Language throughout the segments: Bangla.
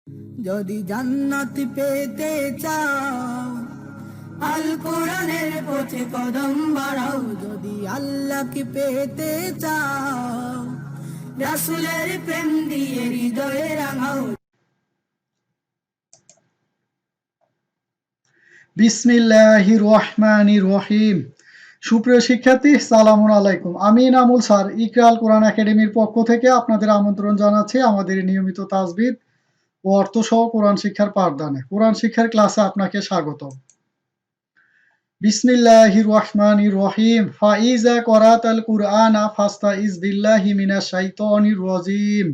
যদি জান্নাত পেতে চাও আল কোরআনের পথে কদম বাড়াও, যদি আল্লাহকে পেতে চাও রাসূলের প্রেম দিয়ে হৃদয়ে রাঙাও। বিসমিল্লাহির রহমানির রহিম। সুপ্রিয় শিক্ষার্থী, সালামুন আলাইকুম। আমি ইনামুল স্যার ইকরাল কোরআন একাডেমির পক্ষ থেকে আপনাদের আমন্ত্রণ জানাচ্ছি আমাদের নিয়মিত তাজবিদ ও অর্থসহ কোরআন শিক্ষার পাঠদানে। কোরআন শিক্ষার ক্লাসে আপনাকে স্বাগত। বিসমিল্লাহির রহমানির রহিম। ফাইজা করাতাল কুরআনা ফাস্তাইজ বিল্লাহি মিনাশ শাইতানির রাজিম।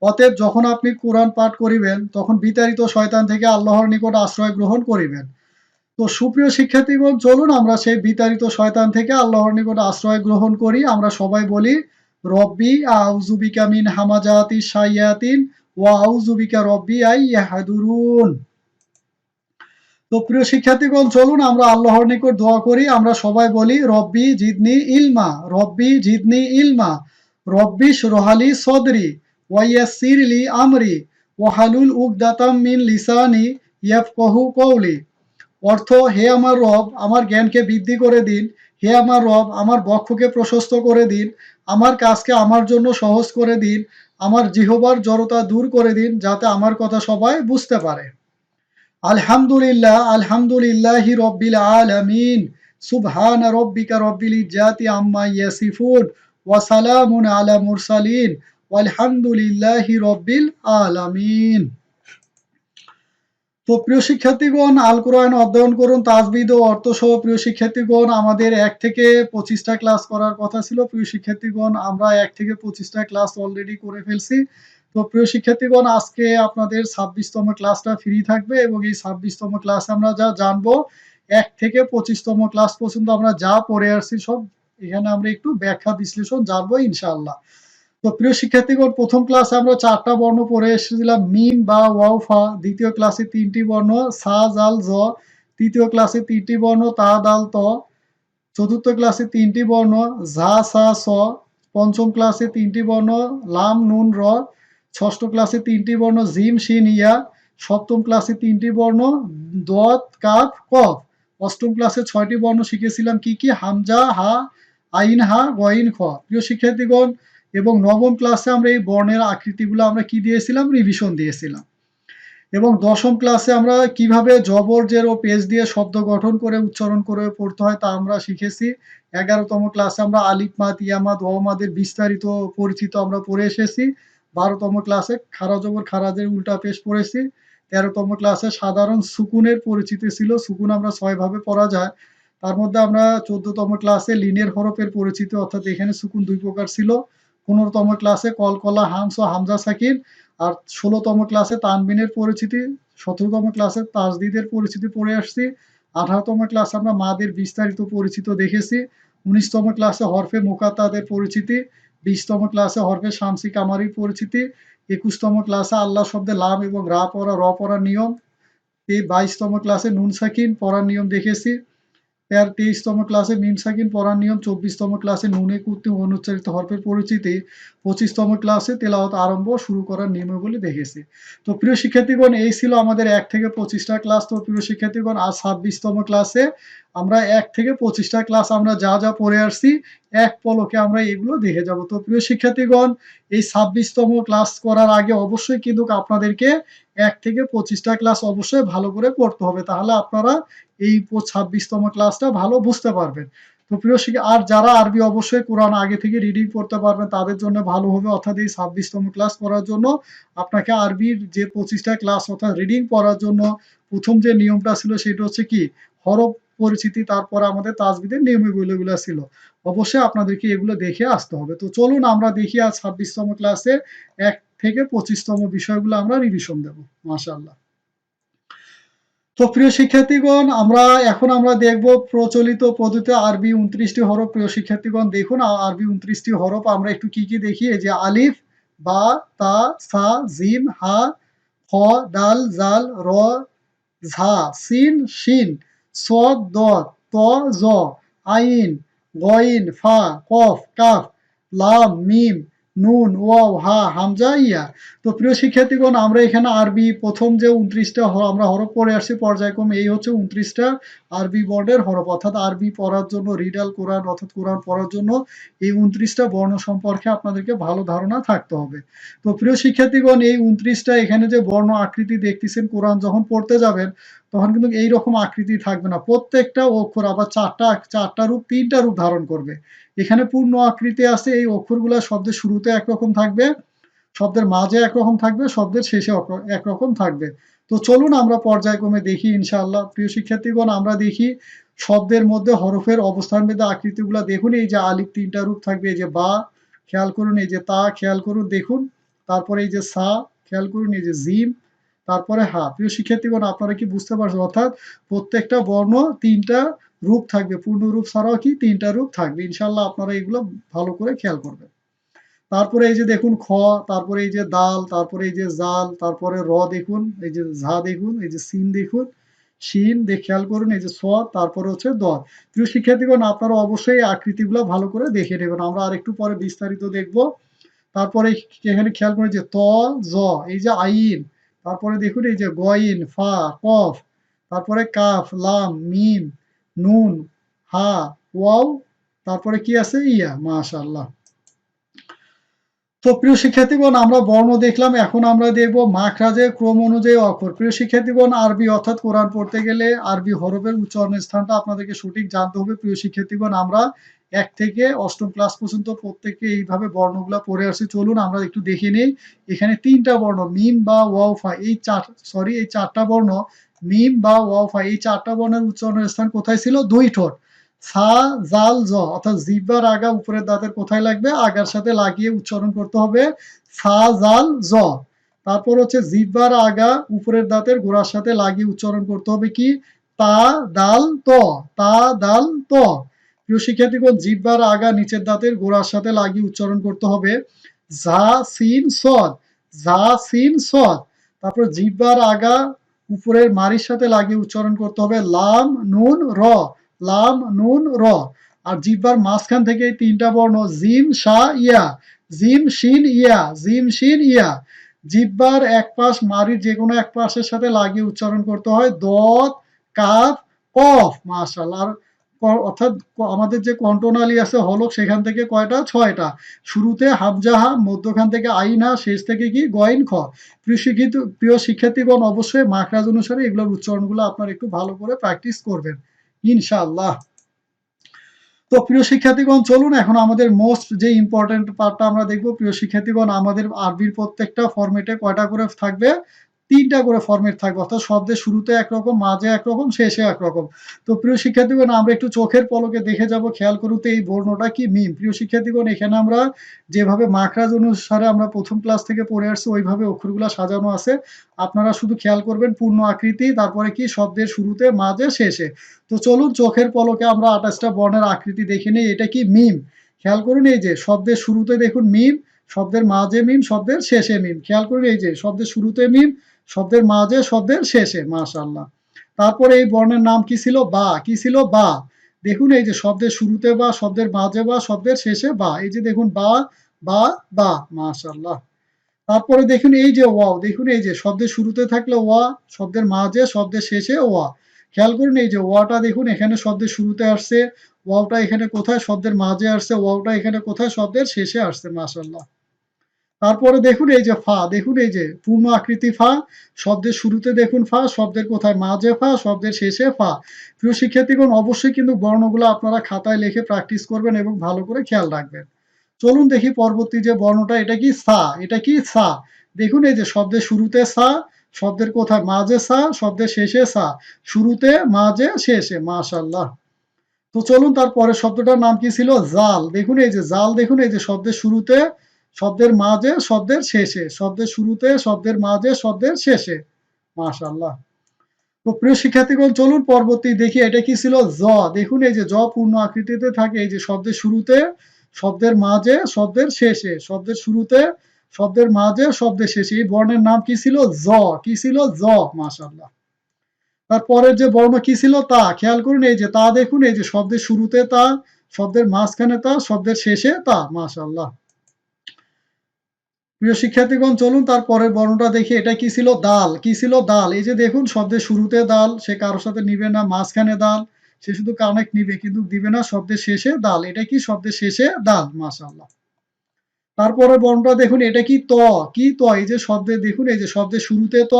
অতএব যখন আপনি কোরআন পাঠ করিবেন তখন বিতাড়িত শয়তান থেকে আল্লাহর নিকট আশ্রয় গ্রহণ করিবেন। তো সুপ্রিয় শিক্ষার্থীগণ, চলুন আমরা সেই বিতাড়িত শয়তান থেকে আল্লাহর নিকট আশ্রয় গ্রহণ করি। আমরা সবাই বলি, রব্বি আউযু বিকা মিন হামাজাতি শাইয়াতিন ওয়া আউযু বিকা রব্বি আই ইয়াহদুরুন। তো প্রিয় শিক্ষার্থীগণ, চলুন আমরা আল্লাহর নিকট দোয়া করি। আমরা সবাই বলি, রব্বি জিদনি ইলমা, রব্বি জিদনি ইলমা, রব্বি শরহালি সদরি ওয়া ইয়াসসিরলি আমরি ওয়াহলুল উকদাতাম মিন লিসানি ইয়াফকাহু কওলি। অর্থ, হে আমার রব, আমার জ্ঞানকে বৃদ্ধি করে দিন। হে আমার রব, আমার বক্ষকে প্রশস্ত করে দিন। আমার কাজকে আমার জন্য সহজ করে দিন। আমার জিহ্বার জড়তা দূর করে দিন, যাতে আমার কথা সবাই বুঝতে পারে। আলহামদুলিল্লাহ, আলহামদুলিল্লাহি রব্বিল আলামিন। সুবহানা রব্বিকা রব্বিল ইজ্জাতি আম্মা ইয়াসিফুন ওয়া সালামুন আলা মুরসালিন ওয়ালহামদুলিল্লাহি রব্বিল আলামিন। তো প্রিয় শিক্ষার্থীগণ, আল কোরআন অধ্যয়ন করুন তাজবিদ ও অর্থ সহ। প্রিয় শিক্ষার্থীগণ, আমাদের ১ থেকে ২৫টা ক্লাস করার কথা ছিল। প্রিয় শিক্ষার্থীগণ, আমরা ১ থেকে ২৫টা ক্লাস অলরেডি করে ফেলছি। তো প্রিয় শিক্ষার্থীগণ, আজকে আপনাদের ২৬তম ক্লাসটা ফ্রি থাকবে এবং এই ২৬তম ক্লাসে আমরা যা জানবো, ১ থেকে ২৫তম ক্লাস পর্যন্ত আমরা যা পড়ে আসছি সব এখানে আমরা একটু ব্যাখ্যা বিশ্লেষণ জানবো ইনশাআল্লাহ। তো প্রিয় শিক্ষার্থীগণ, প্রথম ক্লাসে আমরা ৪টা বর্ণ পড়ে এসেছিলাম, মিম বা ওয়াও ফা। দ্বিতীয় ক্লাসে ৩টি বর্ণ, সা জাল জ। তৃতীয় ক্লাসে ৩টি বর্ণ, তা দাল ত। চতুর্থ ক্লাসে 3টি বর্ণ, ঝা সা স। পঞ্চম ক্লাসে 3টি বর্ণ, লাম নুন র। ষষ্ঠ ক্লাসে 3টি বর্ণ, জিম শিন ইয়া। সপ্তম ক্লাসে 3টি বর্ণ, দত কাফ কফ। অষ্টম ক্লাসে 6টি বর্ণ শিখেছিলাম কি কি, হামজা হা, আইন হা, গইন খ। প্রিয় শিক্ষার্থীগণ, এবং নবম ক্লাসে আমরা এই বর্ণের আকৃতিগুলো আমরা কি দিয়েছিলাম, রিভিশন দিয়েছিলাম। এবং দশম ক্লাসে আমরা কিভাবে জবর জের ও পেশ দিয়ে শব্দ গঠন করে উচ্চারণ করে পড়তে হয় তা আমরা শিখেছি। ১১তম ক্লাসে আমরা আলিফ মাদ, ইয়ামাদ, ওয়ামাদের বিস্তারিত পরিচিত আমরা পড়ে এসেছি। ১২তম ক্লাসে খারা জবর খারাজের উল্টা পেশ পড়েছি। ১৩তম ক্লাসে সাধারণ সুকুনের পরিচিতি ছিল, সুকুন আমরা ৬ ভাবে পড়া যায়। তার মধ্যে আমরা ১৪তম ক্লাসে লিনের হরফের পরিচিতি, অর্থাৎ এখানে সুকুন ২ প্রকার ছিল। ১৫তম ক্লাসে কলকলা হামস ও হামজা সাকিন। আর ১৬তম ক্লাসে তানবিনের পরিচিতি। ১৭তম ক্লাসে তাজদিদের পরিচিতি পড়ে আসছি। ১৮তম ক্লাসে আমরা মাদের বিস্তারিত পরিচিত দেখেছি। ১৯তম ক্লাসে হরফে মুকাত্তাদের পরিচিতি। ২০তম ক্লাসে হরফে শামসি কামারির পরিচিতি। ২১তম ক্লাসে আল্লাহ শব্দে লাম এবং রা পড়া, র পড়ার নিয়ম। ২২তম ক্লাসে নুন সাকিন পড়ার নিয়ম দেখেছি। ২৩তম ক্লাসে মিম সাকিন পড়ার নিয়ম। ২৪তম ক্লাসে নুনে কৃত্রিম অনুচ্চারিত হরফের পরিচিতি। ২৫তম ক্লাসে তেলাওয়াত আরম্ভ শুরু করার নিয়মাবলী দেখেছি। তো প্রিয় শিক্ষার্থীগণ, এই ছিল আমাদের ১ থেকে ২৫টা ক্লাস। তো প্রিয় শিক্ষার্থীগণ, আজ ২৬তম ক্লাসে আমরা ১ থেকে ২৫টা ক্লাস আমরা যা যা পড়ে আসছি এক পলকে আমরা এগুলো দেখে যাব। তো প্রিয় শিক্ষার্থীগণ, এই ২৬তম ক্লাস করার আগে অবশ্যই কিন্তু আপনাদেরকে ১ থেকে ২৫টা ক্লাস অবশ্যই ভালো করে পড়তে হবে, তাহলে আপনারা এই ২৬তম ক্লাসটা ভালো বুঝতে পারবেন। তো প্রিয় আর যারা আরবি অবশ্যই কোরআন আগে থেকে রিডিং করতে পারবেন তাদের জন্য ভালো হবে, অর্থাৎ এই ২৬তম ক্লাস করার জন্য আপনাকে আরবির যে ২৫টা ক্লাস অর্থাৎ রিডিং পড়ার জন্য প্রথম যে নিয়মটা ছিল সেটা হচ্ছে কি, হরফ পরিচিতি, তারপর আমাদের তাজবিদের নিয়মগুলো ছিল। অবশ্যই আপনাদেরকে এগুলো দেখে আসতে হবে। তো চলুন আমরা দেখি আজ ২৬তম ক্লাসে ১ থেকে ২৫তম বিষয়গুলো আমরা রিভিশন দেব। মাশাআল্লাহ। তো প্রিয় শিক্ষার্থীগণ, এখন আমরা দেখব প্রচলিত পদ্ধতিতে আরবি ২৯টি হরফ। প্রিয় শিক্ষার্থীগণ, দেখুন আরবি ২৯টি হরফ আমরা একটু কি কি দেখি। এই যে আলিফ, বা, তা, সা, জিম, হা, খ, দাল, জাল, র, ঝা, সিন, শিন, সদ, দদ, ত, জ, আইন, গইন, ফা, কফ, কাফ, লাম, মিম, নুন, ওয়াও, হা, হামজা, ইয়া। তো প্রিয় শিক্ষার্থীগণ, আমরা এখানে আরবি প্রথম যে ২৯টা আমরা হরফ পড়ে আসছি পর্যায়ক্রমে, এই হচ্ছে ২৯টা আরবি বর্ণের হরফ, অর্থাৎ আরবি পড়ার জন্য, রিডাল কোরআন অর্থাৎ কোরআন পড়ার জন্য এই ২৯টা বর্ণ সম্পর্কে আপনাদেরকে ভালো ধারণা থাকতে হবে। তো প্রিয় শিক্ষার্থীগণ, এই ২৯টা এখানে যে বর্ণ আকৃতি দেখতেছেন, কোরআন যখন পড়তে যাবেন তখন কিন্তু এইরকম আকৃতি থাকবে না। প্রত্যেকটা অক্ষর আবার চারটা রূপ, ৩টা রূপ ধারণ করবে। এখানে পূর্ণ আকৃতি আছে, এই অক্ষরগুলা শব্দের শুরুতে একরকম থাকবে, শব্দের মাঝে একরকম থাকবে, শব্দের শেষে একরকম থাকবে। তো চলুন আমরা পর্যায়ক্রমে দেখি ইনশাআল্লাহ। প্রিয় শিক্ষার্থীগণ, আমরা দেখি শব্দের মধ্যে হরফের অবস্থান ভেদে আকৃতিগুলা দেখুন। এই যে আলিফ ৩টা রূপ থাকবে, এই যে বা খেয়াল করুন, এই যে তা খেয়াল করুন, দেখুন। তারপরে এই যে সা খেয়াল করুন, এই যে জিম, তারপরে হা। প্রিয় শিক্ষার্থীগণ, আপনারা কি বুঝতে পারছেন? অর্থাৎ প্রত্যেকটা বর্ণ ৩টা রূপ থাকবে, পূর্ণ রূপ ছাড়াও কি ৩টা রূপ থাকবে। ইনশাআল্লাহ আপনারা এগুলো ভালো করে খেয়াল করবেন। তারপরে এই যে দেখুন খ, তারপরে এই যে দাল, তারপরে এই যে জাল, তারপরে র দেখুন, এই যে ঝা দেখুন, এই যে সিন দেখুন, শিন খেয়াল করুন, এই যে স, তারপরে হচ্ছে দ। প্রিয় শিক্ষার্থীগণ, আপনারা অবশ্যই এই আকৃতিগুলো ভালো করে দেখে নেবেন, আমরা আরেকটু পরে বিস্তারিত দেখব। তারপরে এখানে খেয়াল করুন যে ত, জ, এই যে আইন, তারপরে দেখুন এই যে গইন, ফা, কফ, তারপরে কাফ, লাম, মিম, নুন, হা, ওয়াও, তারপরে কি আছে ইয়া। মাশাআল্লাহ। তো প্রিয় শিক্ষার্থীগণ, আমরা বর্ণ দেখলাম, এখন আমরা দেখব মাখরাজের ক্রম অনুযায়ী অক্ষর। প্রিয় শিক্ষার্থীগণ, আরবি অর্থাৎ কোরআন পড়তে গেলে আরবি হরফের উচ্চারণের স্থানটা আপনাদেরকে সঠিক জানতে হবে। প্রিয় শিক্ষার্থীগণ, আমরা ১ থেকে ৮ম ক্লাস পর্যন্ত প্রত্যেকে এইভাবে বর্ণগুলা পড়ে আসছি। চলুন আমরা একটু দেখে নেই। এখানে ৩টা বর্ণ মিম বা ওয়াও ফা, এই ৪টা বর্ণ মিম বা ওয়াও ফা, এই ৪টা বর্ণের উচ্চারণের স্থান কোথায় ছিল? ২ ঠোঁট। সা, জাল, জ, অর্থাৎ জিহ্বার আগা উপরের দাঁতের কোথায় লাগবে? আগার সাথে লাগিয়ে উচ্চারণ করতে হবে সা, জাল, জ। তারপর হচ্ছে জিহ্বার আগা উপরের দাঁতের গোড়ার সাথে লাগিয়ে উচ্চারণ করতে হবে কি? তা, দাল, ত, তা, দাল, ত। প্রিয় শিক্ষার্থীগণ, জিহ্বার আগা নিচের দাঁতের গোড়ার সাথে লাগিয়ে উচ্চারণ করতে হবে ঝা, সিন, সদ, ঝা, সিন, সদ। তারপর জিহ্বার আগা উপরের মাড়ির সাথে লাগিয়ে উচ্চারণ করতে হবে লাম, নুন, র, লাম, নুন, র। আর জিহ্বার মাঝখান থেকে এই ৩টা বর্ণ জিম, শা, ইয়া, জিম, শিন, ইয়া, জিম, শিন, ইয়া। জিহ্বার এক পাশ মাড়ির যে কোনো এক পাশের সাথে লাগিয়ে উচ্চারণ করতে হয় দত, কাফ, কফ। মাশাআল্লাহ। আর অর্থাৎ আমাদের যে কন্ট্রোনালী আছে হলক, সেখান থেকে কয়টা? ৬টা। শুরুতে হামজা হা, মধ্যখান থেকে আইন হা, শেষ থেকে কি? গইন খ। প্রিয় শিক্ষার্থীগণ, অবশ্যই মাখরাজ অনুসারে এগুলোর উচ্চারণগুলো আপনারা একটু ভালো করে প্র্যাকটিস করবেন ইনশাআল্লাহ। তো প্রিয় শিক্ষার্থীগণ, চলুন এখন আমাদের মোস্ট যে ইম্পর্টেন্ট পার্টটা আমরা দেখব। প্রিয় শিক্ষার্থীগণ, আমাদের আরবির প্রত্যেকটা ফরম্যাটে কয়টা করে থাকবে? ৩টা করে ফরম্যাট থাকবে, অর্থাৎ শব্দের শুরুতে একরকম, মাঝে একরকম, শেষে একরকম। তো প্রিয় শিক্ষার্থীগণ, আমরা একটু চোখের পলকে দেখে যাব। খেয়াল করুন তো এই বর্ণটা কি? মিম। প্রিয় শিক্ষার্থীগণ, এখানে আমরা যেভাবে মাখরাজ অনুসারে আমরা প্রথম ক্লাস থেকে পড়ে আসছি ওইভাবে অক্ষরগুলো সাজানো আছে। আপনারা শুধু খেয়াল করবেন পূর্ণ আকৃতি, তারপরে কি? শব্দের শুরুতে, মাঝে, শেষে। তো চলুন চোখের পলকে আমরা ২৮টা বর্ণের আকৃতি দেখে নেই। এটা কি? মিম। খেয়াল করুন এই যে শব্দের শুরুতে দেখুন মিম, শব্দের মাঝে মিম, শব্দের শেষে মিম। খেয়াল করুন এই যে শব্দের শুরুতে মিম, শব্দের মাঝে, শব্দের শেষে। মাশাআল্লাহ। তারপরে এই বর্ণের নাম কি ছিল? বা। কি ছিল? বা। দেখুন এই যে শব্দের শুরুতে বা, শব্দের মাঝে বা, শব্দের শেষে বা। এই যে দেখুন বা, বা, বা। মাশাআল্লাহ। তারপরে দেখুন এই যে ওয়াও, দেখুন এই যে শব্দের শুরুতে থাকলে ওয়া, শব্দের মাঝে, শব্দের শেষে ওয়া। খেয়াল করুন এই যে ওয়াটা দেখুন এখানে শব্দের শুরুতে আসছে, ওয়াওটা এখানে কোথায়? শব্দের মাঝে আসছে, ওয়াওটা এখানে কোথায়? শব্দের শেষে আসছে। মাশাআল্লাহ। তারপরে দেখুন এই যে ফা, দেখুন এই যে পূর্ণ আকৃতি ফা, শব্দের শুরুতে দেখুন ফা, শব্দের কোথায়? মাঝে ফা, শব্দের শেষে ফা। প্রিয় শিক্ষার্থীগণ, অবশ্যই কিন্তু বর্ণগুলো আপনারা খাতায় লিখে প্র্যাকটিস করবেন এবং ভালো করে খেয়াল রাখবেন। চলুন দেখি পরবর্তী যে বর্ণটা, এটা কি? সা। এটা কি? সা। দেখুন এই যে শব্দের শুরুতে সা, শব্দের কোথায়? মাঝে সা, শব্দের শেষে সা। শুরুতে, মাঝে, শেষে। মাশাআল্লাহ। তো চলুন তারপরে শব্দটার নাম কি ছিল? জাল। দেখুন এই যে জাল, দেখুন এই যে শব্দের শুরুতে, শব্দের মাঝে, শব্দের শেষে, শব্দের শুরুতে, শব্দের মাঝে, শব্দের শেষে। মাশাআল্লাহ। তো প্রিয় শিক্ষার্থীগণ, চলুন পরবর্তী দেখি এটা কি ছিল? জ। দেখুন এই যে জ পূর্ণ আকৃতিতে থাকে, এই যে শব্দের শুরুতে, শব্দের মাঝে, শব্দের শেষে, শব্দের শুরুতে, শব্দের মাঝে, শব্দের শেষে। এই বর্ণের নাম কি ছিল? জ। কি ছিল? জ। মাশাআল্লাহ। তারপরের যে বর্ণ কি ছিল? তা। খেয়াল করুন এই যে তা, দেখুন এই যে শব্দের শুরুতে তা, শব্দের মাঝখানে তা, শব্দের শেষে তা। মাশাআল্লাহ। প্রিয় শিক্ষার্থীগণ চলুন তারপরের বর্ণটা দেখি। এটা কি ছিল? দাল। কি ছিল? দাল। এই যে দেখুন শব্দের শুরুতে দাল, সে কারো সাথে নিবে না, মাঝখানে দাল, সে শুধু কানেক্ট নিবে কিন্তু দিবে না শব্দের শেষে দাল। এটা কি? শব্দের শেষে দাল। মাশাআল্লাহ। তারপরের বর্ণটা দেখুন, এটা কি? ত। কি? ত। এই যে শব্দের দেখুন, এই যে শব্দের শুরুতে ত,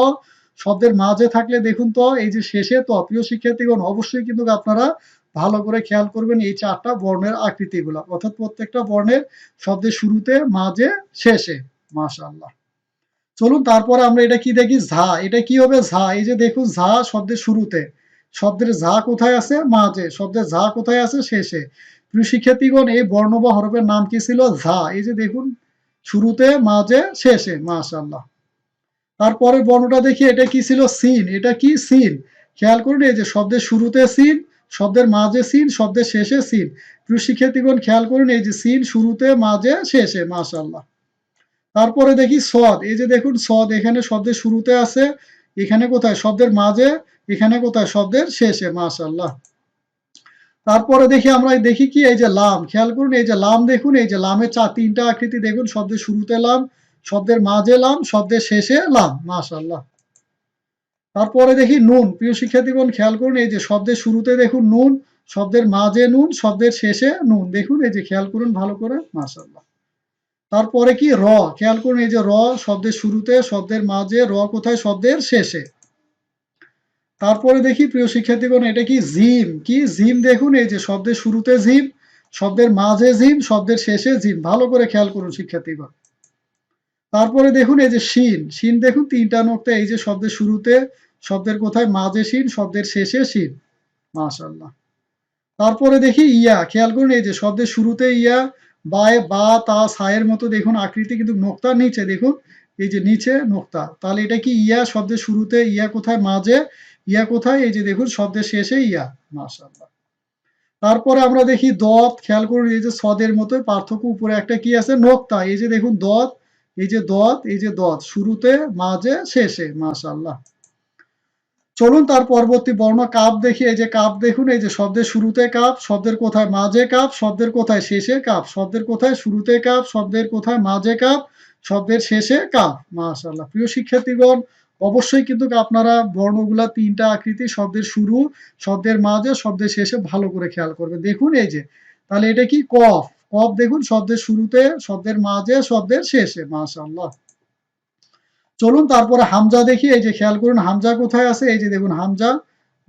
শব্দের মাঝে থাকলে দেখুন ত, এই যে শেষে ত। প্রিয় শিক্ষার্থীগণ অবশ্যই কিন্তু আপনারা ভালো করে খেয়াল করবেন এই ৪ টা বর্ণের আকৃতিগুলা। অর্থাৎ প্রত্যেকটা বর্ণের শব্দের শুরুতে, মাঝে, শেষে। মাশাআল্লাহ। চলুন তারপরে আমরা এটা কি দেখি? ঝা। এটা কি হবে? ঝা। এই যে দেখুন ঝা শব্দের শুরুতে। শব্দের ঝা কোথায় আছে? মাঝে। শব্দের ঝা কোথায় আছে? শেষে। প্রিয় শিক্ষার্থীগণ এই বর্ণ বা হরফের নাম কি ছিল? ঝা। এই যে দেখুন শুরুতে, মাঝে, শেষে। মাশাআল্লাহ। তারপরের বর্ণটা দেখি, এটা কি ছিল? সিন। এটা কি? সিন। খেয়াল করুন এই যে শব্দের শুরুতে সিন, শব্দের মাঝে সিন, শব্দের শেষে সিন। প্রিয় শিক্ষার্থীগণ খেয়াল করুন এই যে সিন শুরুতে, মাঝে, শেষে। মাশাআল্লাহ। তারপরে দেখি সদ। এই যে দেখুন সদ এখানে শব্দের শুরুতে আছে, এখানে কোথায়? শব্দের মাঝে, এখানে কোথায়? শব্দের শেষে। মাশাআল্লাহ। তারপরে দেখি আমরা দেখি কি? এই যে লাম। খেয়াল করুন এই যে লাম দেখুন, এই যে লামের ৩ টা আকৃতি দেখুন, শব্দের শুরুতে লাম, শব্দের মাঝে লাম, শব্দের শেষে লাম। মাশাআল্লাহ। তারপরে দেখি নুন। প্রিয় শিক্ষার্থীগণ খেয়াল করুন এই যে শব্দের শুরুতে দেখুন নুন, শব্দের মাঝে নুন, শব্দের শেষে নুন। দেখুন এই যে খেয়াল করুন ভালো করে। মাশাআল্লাহ। তারপরে কি? র। খেয়াল করুন এই যে র শব্দের শুরুতে, শব্দের মাঝে, র কোথায়? শব্দের শেষে। তারপরে দেখি প্রিয় শিক্ষার্থীগণ এটা কি? জিম। কি? জিম দেখুন এই যে শব্দের শুরুতে জিম, শব্দের মাঝে জিম, শব্দের শেষে জিম। ভালো করে খেয়াল করুন শিক্ষার্থীগণ। তারপরে দেখুন এই যে শিন। শিন দেখুন ৩ টা নোক্তা, এই যে শব্দের শুরুতে, শব্দের কোথায়? মাঝে শিন, শব্দের শেষে শিন। মাশাআল্লাহ। তারপরে দেখি ইয়া। খেয়াল করুন এই যে শব্দের শুরুতে ইয়া, বায়, বা, তা, সা এর মতো দেখুন আকৃতি কিন্তু নোক্তার নিচে দেখুন এই যে নিচে নোক্তা। তাহলে এটা কি? ইয়া। শব্দের শুরুতে ইয়া কোথায়? মাঝে। ইয়া কোথায়? এই যে দেখুন শব্দের শেষে ইয়া। মাশাআল্লাহ। তারপরে আমরা দেখি দত। খেয়াল করুন এই যে সদের মতোই পার্থক্য, উপরে একটা কি আছে? নোক্তা। এই যে দেখুন দত, এই যে দত, এই যে দত শুরুতে, মাঝে, শেষে। মাশাআল্লাহ। চলুন তার পরবর্তী বর্ণ কাপ দেখি। এই যে কাপ দেখুন এই যে শব্দের শুরুতে কাপ, শব্দের কোথায়? মাঝে কাপ, শব্দের কোথায়? শেষে কাপ, শব্দের কোথায়? শুরুতে কাপ, শব্দের কোথায়? মাঝে কাপ, শব্দের শেষে কাপ। মাশাআল্লাহ। প্রিয় শিক্ষার্থীগণ অবশ্যই কিন্তু আপনারা বর্ণগুলা ৩ টা আকৃতি, শব্দের শুরু, শব্দের মাঝে, শব্দের শেষে ভালো করে খেয়াল করবেন। দেখুন এই যে তাহলে এটা কি? কফ। কফ দেখুন শব্দের শুরুতে, শব্দের মাঝে, শব্দের শেষে। মাশাআল্লাহ। চলুন তারপরে হামজা দেখি। এই যে খেয়াল করুন হামজা কোথায় আছে? এই যে দেখুন হামজা।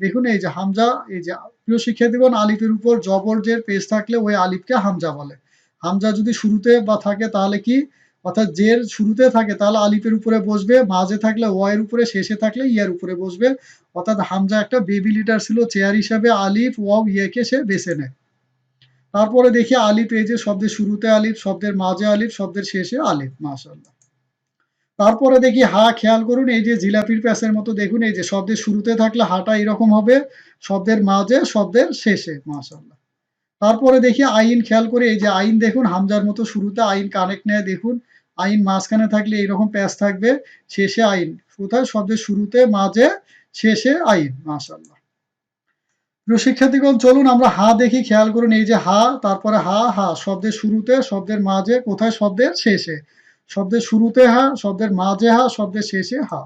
দেখুন এই যে হামজা, এই যে প্রিয় শিক্ষার্থীগণ আলিফের উপর জবর জের পেশ থাকলে ওই আলিফকে হামজা বলে। হামজা যদি শুরুতে বা থাকে তাহলে কি? অর্থাৎ জের শুরুতে থাকে তাহলে আলিফের উপরে বসবে, মাঝে থাকলে ওয়া এর উপরে, শেষে থাকলে ইয়ার উপরে বসবে। অর্থাৎ হামজা একটা বেবি লিডার ছিল, চেয়ার হিসাবে আলিফ, ওয়াও, ইয়াকে সে বেছে নেয়। তারপরে দেখি আলিফ। এই যে শব্দের শুরুতে আলিফ, শব্দের মাঝে আলিফ, শব্দের শেষে আলিফ। মাশাআল্লাহ। তারপরে দেখি হা। খেয়াল করুন এই যে জিলাপির প্যাঁচের মতো দেখুন এই যে শব্দের শুরুতে থাকলে হাটা এরকম হবে, শব্দের মাঝে, শব্দের শেষে। মাশাআল্লাহ। তারপরে দেখি আইন। খেয়াল করে এই যে আইন দেখুন হামজার মতো শুরুতে আইন কানেক্ট নেয় দেখুন। আইন মাঝখানে থাকলে এইরকম প্যাঁচ থাকবে, শেষে আইন। কোথায়? শব্দের শুরুতে, মাঝে, শেষে আইন। মাশাআল্লাহ। প্রিয় শিক্ষার্থীগণ চলুন আমরা হা দেখি। খেয়াল করুন এই যে হা, তারপরে হা, হা শব্দের শুরুতে, শব্দের মাঝে, কোথায়? শব্দের শেষে। শব্দের শুরুতে হা, শব্দের মাঝে হা, শব্দের শেষে হা।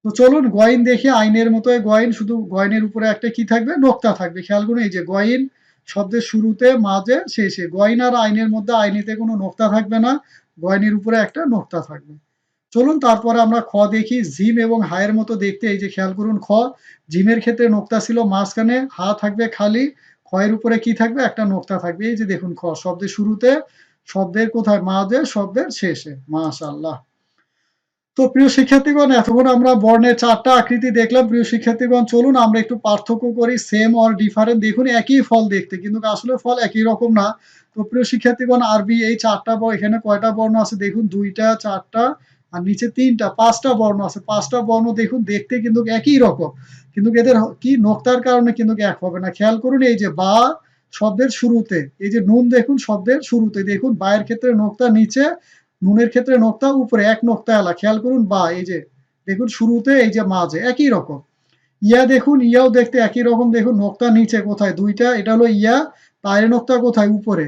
তো চলুন গয়েন দেখি। আইনের মতো গয়েন, শুধু গয়েনের উপরে একটা কি থাকবে? নোক্তা থাকবে। খেয়াল করুন এই যে গয়েন শব্দের শুরুতে, মাঝে, শেষে। গয়েন আর আইনের মধ্যে আইনেতে কোনো নোক্তা থাকবে না, গয়েনের উপরে একটা নোক্তা থাকবে। চলুন তারপরে আমরা খ দেখি। জিম এবং হায়ের মতো দেখতে। এই যে খেয়াল করুন খ, জিমের ক্ষেত্রে নোক্তা ছিল মাঝখানে, হা থাকবে খালি, খয়ের উপরে কি থাকবে? একটা নোক্তা থাকবে। এই যে দেখুন খ শব্দের শুরুতে, শব্দের কোথায়? মাঝে, শব্দের শেষে। মাশাআল্লাহ। তো প্রিয় শিক্ষার্থীগণ এতক্ষণ আমরা বর্ণের ৪ টা আকৃতি দেখলাম। প্রিয় শিক্ষার্থীগণ চলুন আমরা একটু পার্থক্য করি। সেম অর ডিফারেন্ট দেখুন একই ফল দেখতে কিন্তু আসলে ফল একই রকম না। তো প্রিয় শিক্ষার্থীগণ আরবি এই ৪ টা এখানে কয়টা বর্ণ আছে দেখুন? ২ টা, ৪ টা আর নিচে ৩ টা, ৫ টা বর্ণ আছে। ৫ টা বর্ণ দেখুন দেখতে কিন্তু একই রকম। কিন্তু এদের কি নোক্তার কারণে কিন্তু এক হবে না। খেয়াল করুন এই যে বা শব্দের শুরুতে, এই যে নুন দেখুন শব্দের শুরুতে, দেখুন বা এর ক্ষেত্রে নোক্তা নিচে, নুনের ক্ষেত্রে নোক্তা উপরে, এক নোক্তা এলা। খেয়াল করুন বা এই যে দেখুন শুরুতে, এই যে মাঝে, একই রকম। ইয়া দেখুন, ইয়াও দেখতে একই রকম। দেখুন নোক্তা নিচে কোথায়? ২ টা, এটা হলো ইয়া, তায়ের নোক্তা কোথায়? উপরে।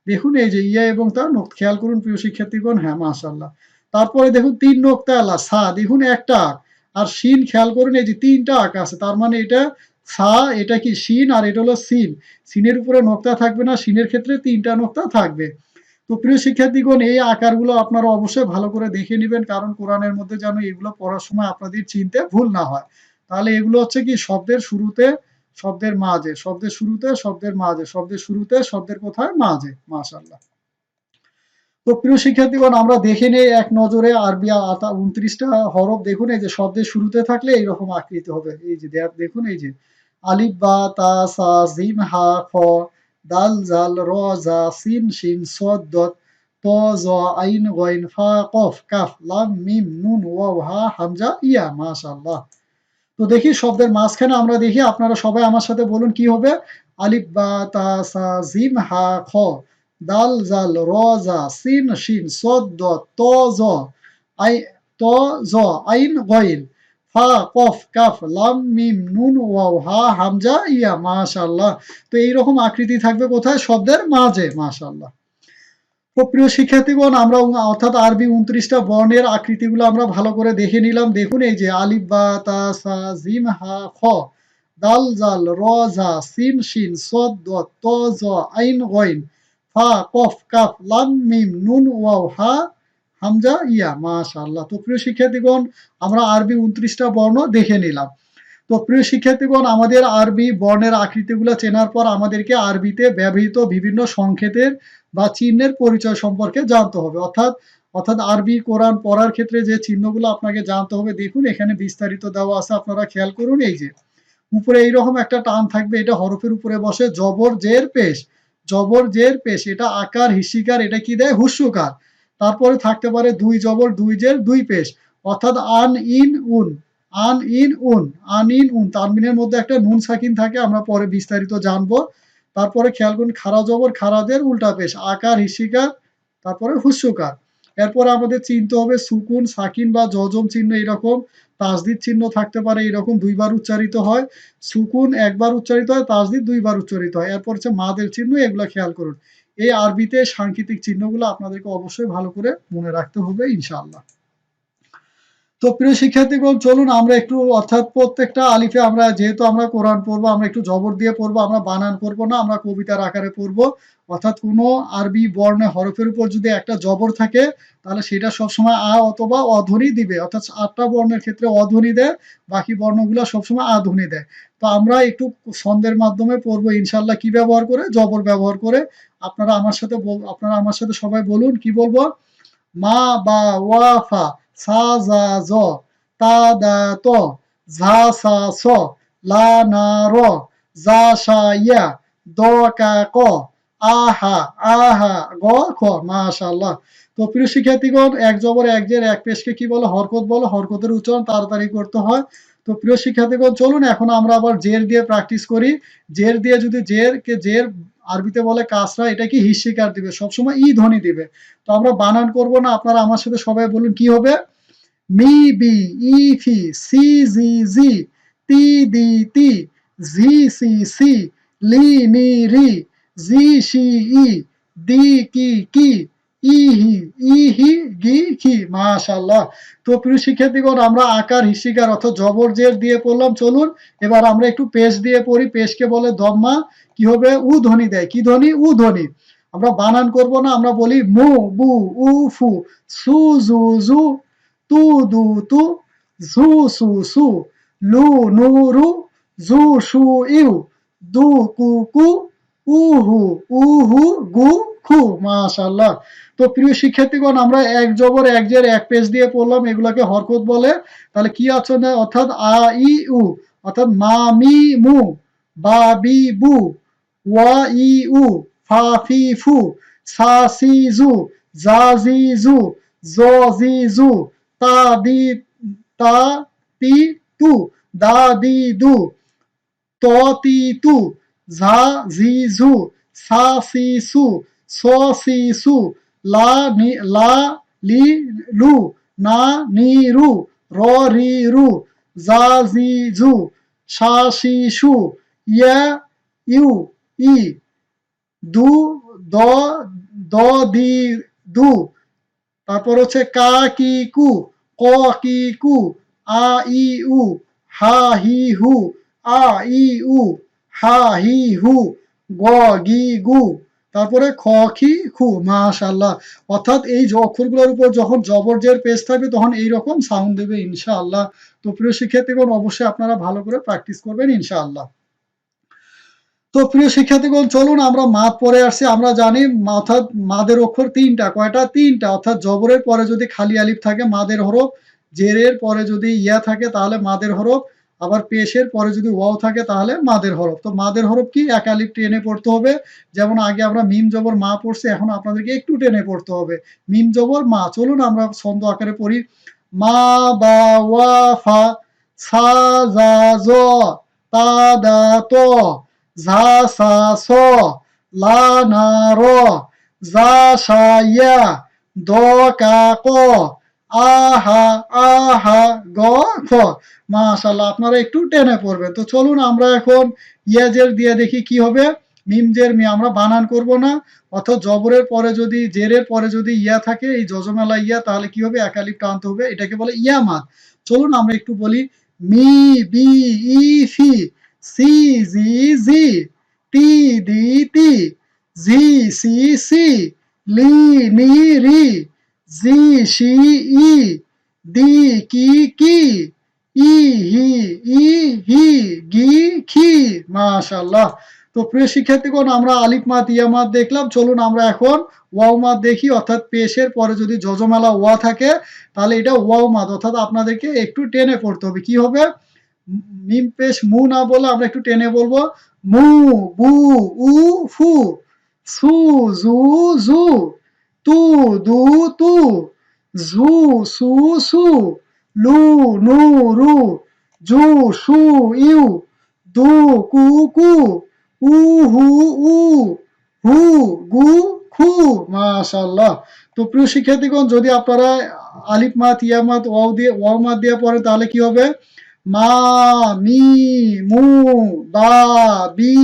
দেখুন এই যে ইয়া এবং তা খেয়াল করুন প্রিয় শিক্ষার্থীগণ, হ্যাঁ মাশাআল্লাহ। তারপরে দেখুন ৩ নোক্তা আলা সা, দেখুন একটা আঁক। আর শিন খেয়াল করুন এই যে ৩টা আঁক আছে, তার মানে এটা সা, এটা কি শিন, আর এটা হলো সিন। সিনের উপরে নোক্তা থাকবে না, শিনের ক্ষেত্রে ৩টা নোক্তা থাকবে। তো প্রিয় শিক্ষার্থীগণ, এই আকারগুলো আপনারা অবশ্যই ভালো করে দেখে নিবেন, কারণ কোরআনের মধ্যে যেন এগুলো পড়ার সময় আপনাদের চিনতে ভুল না হয়। তাহলে এগুলো হচ্ছে কি শব্দের শুরুতে, শব্দের মাঝে, শব্দের শুরুতে, শব্দের মাঝে, শব্দের শুরুতে, শব্দের কোথায় মাঝে। মাশাআল্লাহ। তো প্রিয় শিক্ষার্থীগণ, আমরা দেখে নেই এক নজরে আরবি ২৯টা হরফ। দেখুন এই যে শব্দের শুরুতে থাকলে এইরকম আকৃতি হবে। এই যে দেখুন এই যে আলিফ বা তা সা জিম হা খ দাল জাল র জা সিন শিন সদ দত ত জ আইন গইন ফা কফ কাফ লাম মিম নুন ওয়াও হা হামজা ইয়া। মাশাআল্লাহ। তো দেখি শব্দের মাঝখানে আমরা দেখি, আপনারা সবাই আমার সাথে বলুন কি হবে। আলিফ বা তা সা জিম হা খ দাল জাল র জা সিন শিন সদ দ ত জ আই ত জ আইন গইন ফা কফ কাফ লাম মিম নুন ওয়াও হা হামজা ইয়া। মাশাআল্লাহ। তো এইরকম আকৃতি থাকবে কোথায়? শব্দের মাঝে। মাশাআল্লাহ। তো প্রিয় শিক্ষার্থীগণ, আমরা অর্থাৎ আরবি ২৯টা বর্ণের আকৃতিগুলো আমরা ভালো করে দেখে নিলাম। দেখুন এই যে আলিফ বা তা সা জিম হা খ দাল জাল র জা সিন শিন সদ দ ত জ আইন গইন ফা কফ কাফ লাম মিম নুন ওয়াও হা হামজা ইয়া। মাশাআল্লাহ। তো প্রিয় শিক্ষার্থীগণ, আমরা আরবি ২৯টা বর্ণ দেখে নিলাম। তো প্রিয় শিক্ষার্থীগণ, আমাদের আরবি বর্ণের আকৃতিগুলো চেনার পর আমাদেরকে আরবিতে ব্যবহৃত বিভিন্ন সংকেতের বা চিহ্নের পরিচয় সম্পর্কে জানতে হবে। অর্থাৎ আরবি কোরআন পড়ার ক্ষেত্রে যে চিহ্নগুলো আপনাকে জানতে হবে, দেখুন এখানে বিস্তারিত দেওয়া আছে, আপনারা খেয়াল করুন। এই যে উপরে এইরকম একটা টান থাকবে, এটা হরফের উপরে বসে, জবর জের পেশ। জবর জের পেশ, এটা আকার হিসিকার, এটা কি দেয়? হুস্যকার। তারপরে থাকতে পারে দুই জবর দুই জের দুই পেশ, অর্থাৎ আন ইন উন, আন ইন উন, আন ইন উন। তানবিনের মধ্যে একটা নুন সাকিন থাকে, আমরা পরে বিস্তারিত জানবো। তারপরে খেয়াল করুন খাড়া জবর খাড়াদের উল্টা পেশ, আকার হিসিকার, তারপরে হুস্যকার। এরপরে আমাদের চিনতে হবে সুকুন সাকিন বা জজম চিহ্ন এরকম, তাসদিদ চিহ্ন থাকতে পারে এরকম, দুইবার উচ্চারিত হয়। সুকুন একবার উচ্চারিত হয়, তাসদিদ দুইবার উচ্চারিত হয়। এরপর হচ্ছে মাদের চিহ্ন, এগুলো খেয়াল করুন। এই আরবিতে সাংকেতিক চিহ্নগুলো আপনাদেরকে অবশ্যই ভালো করে মনে রাখতে হবে ইনশাআল্লাহ। তো প্রিয় শিক্ষার্থীগণ, চলুন আমরা একটু, অর্থাৎ প্রত্যেকটা আলিফে আমরা যেহেতু আমরা কোরআন পড়বো, আমরা একটু জবর দিয়ে পড়বো, আমরা বানান করব না, আমরা কবিতার আকারে পড়বো। অর্থাৎ কোনো আরবি বর্ণে হরফের উপর যদি একটা জবর থাকে, তাহলে সেটা সবসময় আ অথবা অধ্বনি দিবে। অর্থাৎ ৮টা বর্ণের ক্ষেত্রে অধ্বনি দেয়, বাকি বর্ণগুলো সবসময় আধ্বনি দেয়। তো আমরা একটু ছন্দের মাধ্যমে পড়বো ইনশাআল্লাহ। কি ব্যবহার করে? জবর ব্যবহার করে। আপনারা আমার সাথে সবাই বলুন, কি বলবো? মা বা ওয়াফা সা জা জ তা দা ত ঝা সা স লা না র জা সা ইয়া দ কা ক আহা আহা গ খ। মাশাআল্লাহ। তো প্রিয় শিক্ষার্থীগণ, এক জবর এক জের এক পেশকে কি বলে? হরকত বলে। হরকতের উচ্চারণ তাড়াতাড়ি করতে হয়। তো প্রিয় শিক্ষার্থীগণ, চলুন এখন আমরা আবার জের দিয়ে প্র্যাকটিস করি। জের দিয়ে যদি জের আরবিতে বলে কাসরা, এটা কি হিস্যিকার দিবে, সবসময় ই ধ্বনি দিবে। তো আমরা বানান করব না, আপনারা আমার সাথে সবাই বলুন কি হবে। মি বি ই ফি সি জি জি তি দি তি জি সি সি লি নি রি জি সি ই দি কি কি ই হি গি কি। মাশাআল্লাহ। তো প্রিয় শিক্ষার্থীগণ, আমরা আকার হিসিকার অর্থাৎ জবর জের দিয়ে পড়লাম। চলুন এবার আমরা একটু পেশ দিয়ে পড়ি। পেশকে বলে দম্মা। কি হবে? উ ধ্বনি দেয়। কি ধ্বনি? উ ধ্বনি। আমরা বানান করব না, আমরা বলি মু বু উ ফু সু জু জু তু দু তু ঝু সু সু লু নু রু জু সু ইউ দু কু কু উহু উহু গু খু। মাশাআল্লাহ। তো প্রিয় শিক্ষার্থীগণ, আমরা এক জবর এক জের এক পেশ দিয়ে পড়লাম, এগুলাকে হরকত বলে। তাহলে কি আছে না? অর্থাৎ আ ই উ, অর্থাৎ মা মি মু বা বি বু ওয়া ই উ ফা ফি ফু সা সি জু জা জি জু জ জি জু তা দি তা তি তু দা দি দু ত তি তু ঝা ঝি ঝু সা সি সু স সি সু লা লি লু না নি রু র রি রু জা জি জু সা সি সু ইয়া ইউ ই দু দ দ দি দু, তারপর হচ্ছে কা কি কু, ক কি কু, আ ই উ, হা হি হু, আ ই উ, হা হি হু, গ গি গু, তারপরে খ খি খু। মাশাআল্লাহ, অর্থাৎ এই অক্ষরগুলোর উপর যখন জবরজের পেশ থাকবে তখন এইরকম সাউন্ড দেবে ইনশাআল্লাহ। তো প্রিয় শিক্ষার্থীগণ, অবশ্যই আপনারা ভালো করে প্র্যাকটিস করবেন ইনশাআল্লাহ। তো প্রিয় শিক্ষার্থীগণ, চলুন আমরা মাদ পরে আসছি। আমরা জানি অর্থাৎ মাদের অক্ষর তিনটা। কয়টা? তিনটা। অর্থাৎ জবরের পরে যদি খালি আলিফ থাকে মাদের হরফ, জেরের পরে যদি ইয়া থাকে তাহলে মাদের হরফ, আবার পেশের পরে যদি ওয়াও থাকে তাহলে মাদের হরফ। তো মাদের হরফ কি? এক আলিফ টেনে পড়তে হবে। যেমন আগে আমরা মিম জবর মা পড়ছি, এখন আপনাদেরকে একটু টেনে পড়তে হবে। মিম জবর মা। চলুন আমরা ছন্দ আকারে পড়ি। মা বা ওয়া ফা, সা জা জ, তা দা ত, ঝা সা স, লা না র, যা সা ইয়া, দ কা ক, আহা আহা, গ খ। মাশাআল্লাহ, আপনারা একটু টেনে পড়বেন। তো চলুন আমরা এখন ইয়াজের দিয়ে দেখি কি হবে। মিম জের মি আমরা বানান করব না, অর্থাৎ জবরের পরে যদি জেরের পরে যদি ইয়া থাকে, এই যজমেলা ইয়া, তাহলে কি হবে? এক আলিফ টানতে হবে, এটাকে বলে ইয়া মাদ। চলুন আমরা একটু বলি। মি বি ই ফি, সি জি জি, টি দি টি, জি সি সি, লি নি রি, জি শি ই, দি কি কি, ই হি ই হি, গি খি। মাশাআল্লাহ। তো প্রিয় শিক্ষার্থীগণ, আমরা আলিফ মাদ ইয়া মাদ দেখলাম। চলুন আমরা এখন ওয়াও মাদ দেখি। অর্থাৎ পেশের পরে যদি যজমালা ওয়া থাকে তাহলে এটা ওয়াও মাদ, অর্থাৎ আপনাদেরকে একটু টেনে পড়তে হবে। কি হবে? মিম পেশ মু না বলে আমরা একটু টেনে বলবো। মু বু উ ফু, সু জু জু, তু দু তু, জু সু সু, লু নু রু, জু সু ইউ, দু কু কু, উ হু উ, হু গু খু। মাশাআল্লাহ। তো প্রিয় শিক্ষার্থীগণ, যদি আপনারা আলিফ মাদ ইয়া মাদ ওয়াও মাদ দিয়ে পড়েন তাহলে কি হবে? মা মি মু, বা বি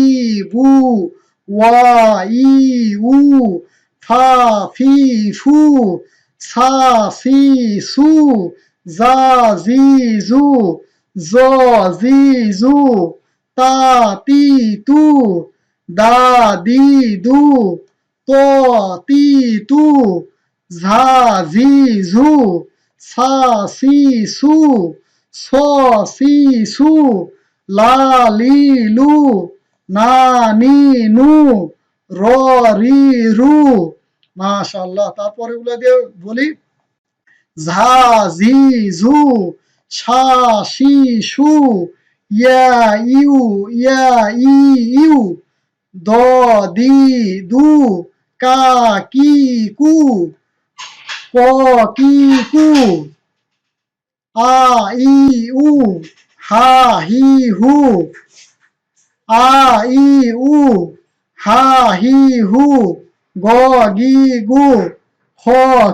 বু, ওয়া ই উ, ফা ফি ফু, সা সি সু, জা জি জু, জ জি জু, তা তি তু, দা দি দু, ত তি তু, ঝা ঝি ঝু, সা সি সু, স সি সু, লা লি লু, না নি নু, র রি রু। মাশাআল্লাহ। তারপরে ওগুলা দিয়ে বলি। ঝা ঝি ঝু, সা সি সু, yeah you yeah E you, দ দি দু, কা কি কু, ক কি কু, আ ই উ, হা হি হু, আ ই উ, হা হি হু, গ গি গু, খ